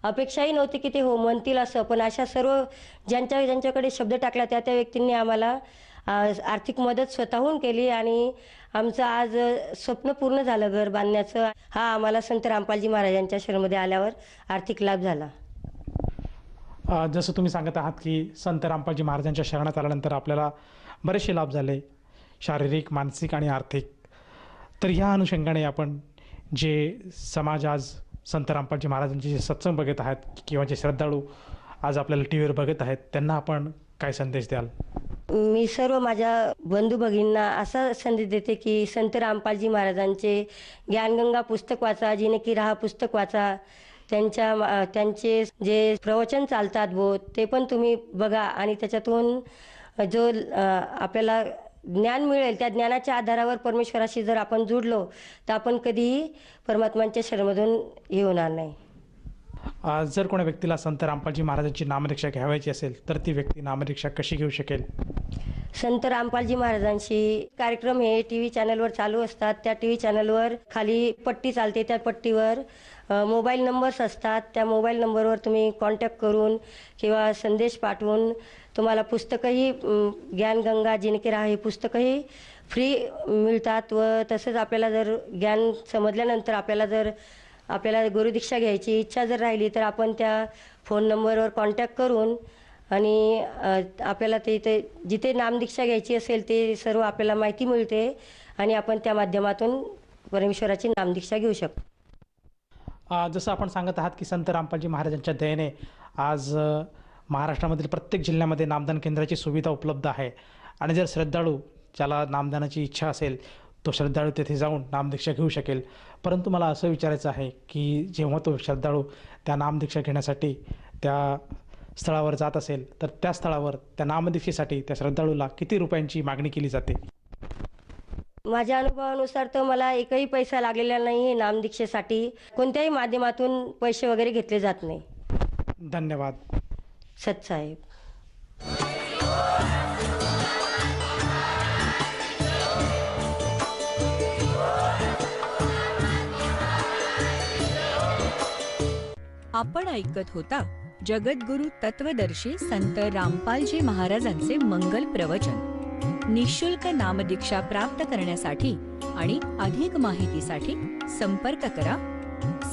अपेक्षाही नव्हती की ते हो म्हणतील असं, पण अशा सर्व ज्यांच्याकडे शब्द टाकला त्या व्यक्तींनी आम्हाला आर्थिक मदत स्वतःहून केली आणि आमचं आज स्वप्न पूर्ण झालं घर बांधण्याचं. हा आम्हाला संत रामपालजी महाराजांच्या शरणमध्ये आल्यावर आर्थिक लाभ झाला. जसं तुम्ही सांगत आहात की संत रामपालजी महाराजांच्या शरणात आल्यानंतर आपल्याला बरेचसे लाभ झाले, शारीरिक, मानसिक आणि आर्थिक. तर ह्या अनुषंगाने आपण जे समाज आज संत रामपालजी महाराजांचे जे सत्संग बघत आहेत किंवा जे श्रद्धाळू आज आपल्याला टी व्हीवर बघत आहेत त्यांना आपण काय संदेश द्याल? मी सर्व माझ्या बंधू भगिनींना असा संदेश देते की संत रामपालजी महाराजांचे ज्ञानगंगा पुस्तक वाचा, जिने की राहा पुस्तक वाचा. त्यांचे जे प्रवचन चालतात ते पण तुम्ही बघा आणि त्याच्यातून जो आपल्याला ज्ञान मिळेल त्या ज्ञानाच्या आधारावर परमेश्वराशी जर आपण जुडलो तर आपण कधीही परमात्मांच्या शरणमधून हे होणार नाही. जर कोणा व्यक्तीला संत रामपालजी महाराजांची नामदीक्षा घ्यावायची असेल तर ती व्यक्ती नामदीक्षा कशी घेऊ शकेल? संत रामपालजी महाराजांशी कार्यक्रम हे टी व्ही चॅनलवर चालू असतात. त्या टी व्ही चॅनलवर खाली पट्टी चालते, त्या पट्टीवर मोबाईल नंबर्स असतात. त्या मोबाईल नंबरवर तुम्ही कॉन्टॅक्ट करून किंवा संदेश पाठवून तुम्हाला पुस्तकंही ज्ञानगंगा जिनके राहा हे पुस्तकंही फ्री मिळतात. व तसंच आपल्याला जर ज्ञान समजल्यानंतर आपल्याला गुरुदीक्षा घ्यायची इच्छा जर राहिली तर आपण त्या फोन नंबरवर कॉन्टॅक्ट करून आणि आपल्याला ते जिथे नामदीक्षा घ्यायची असेल ते सर्व आपल्याला माहिती मिळते आणि आपण त्या माध्यमातून परमेश्वराची नामदीक्षा घेऊ शकतो. जसं आपण सांगत आहात की संत रामपालजी महाराजांच्या दयेने आज महाराष्ट्रामधील प्रत्येक जिल्ह्यामध्ये नामदान केंद्राची सुविधा उपलब्ध आहे आणि जर श्रद्धाळू ज्याला नामदानाची इच्छा असेल तो श्रद्धाळू तेथे जाऊन नामदीक्षा घेऊ शकेल. परंतु मला असं विचारायचं आहे की जेव्हा तो श्रद्धाळू त्या नामदीक्षा घेण्यासाठी त्या स्थळावर जात असेल तर त्या स्थळावर त्या नामदीक्षेसाठी त्या श्रद्धाळूला किती रुपयांची मागणी केली जाते? माझ्या अनुभवानुसार तर मला एकही पैसा लागलेला नाही आहे नामदीक्षेसाठी. कोणत्याही माध्यमातून पैसे वगैरे घेतले जात नाही. धन्यवाद. सतसाहेब. आपण ऐकत होता जगद्गुरु तत्वदर्शी संत रामपालजी महाराजांचे मंगल प्रवचन. निःशुल्क नामदीक्षा प्राप्त करण्यासाठी आणि अधिक माहितीसाठी संपर्क करा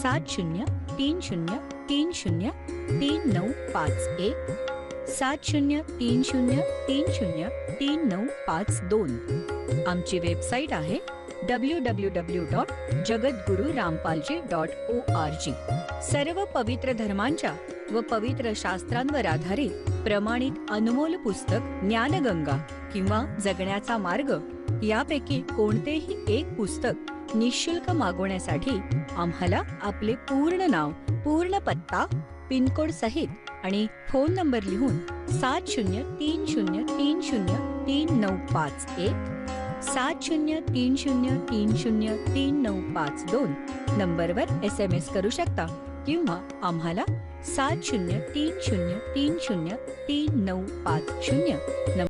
7030303951 7030303952. आमची वेबसाईट आहे www.jagadgururampalji.org. सर्व पवित्र धर्मांच्या व पवित्र शास्त्रांवर आधारित प्रमाणित अनमोल पुस्तक ज्ञानगंगा किंवा जगण्याचा मार्ग यापैकी कोणतेही एक पुस्तक निःशुल्क मागवण्यासाठी आम्हाला आपले पूर्ण नाव, पूर्ण पत्ता, पिनकोड सहित आणि फोन नंबर लिहून 7030303951 7030303952 नंबरवर SMS करू शकता किंवा आम्हाला 7030303950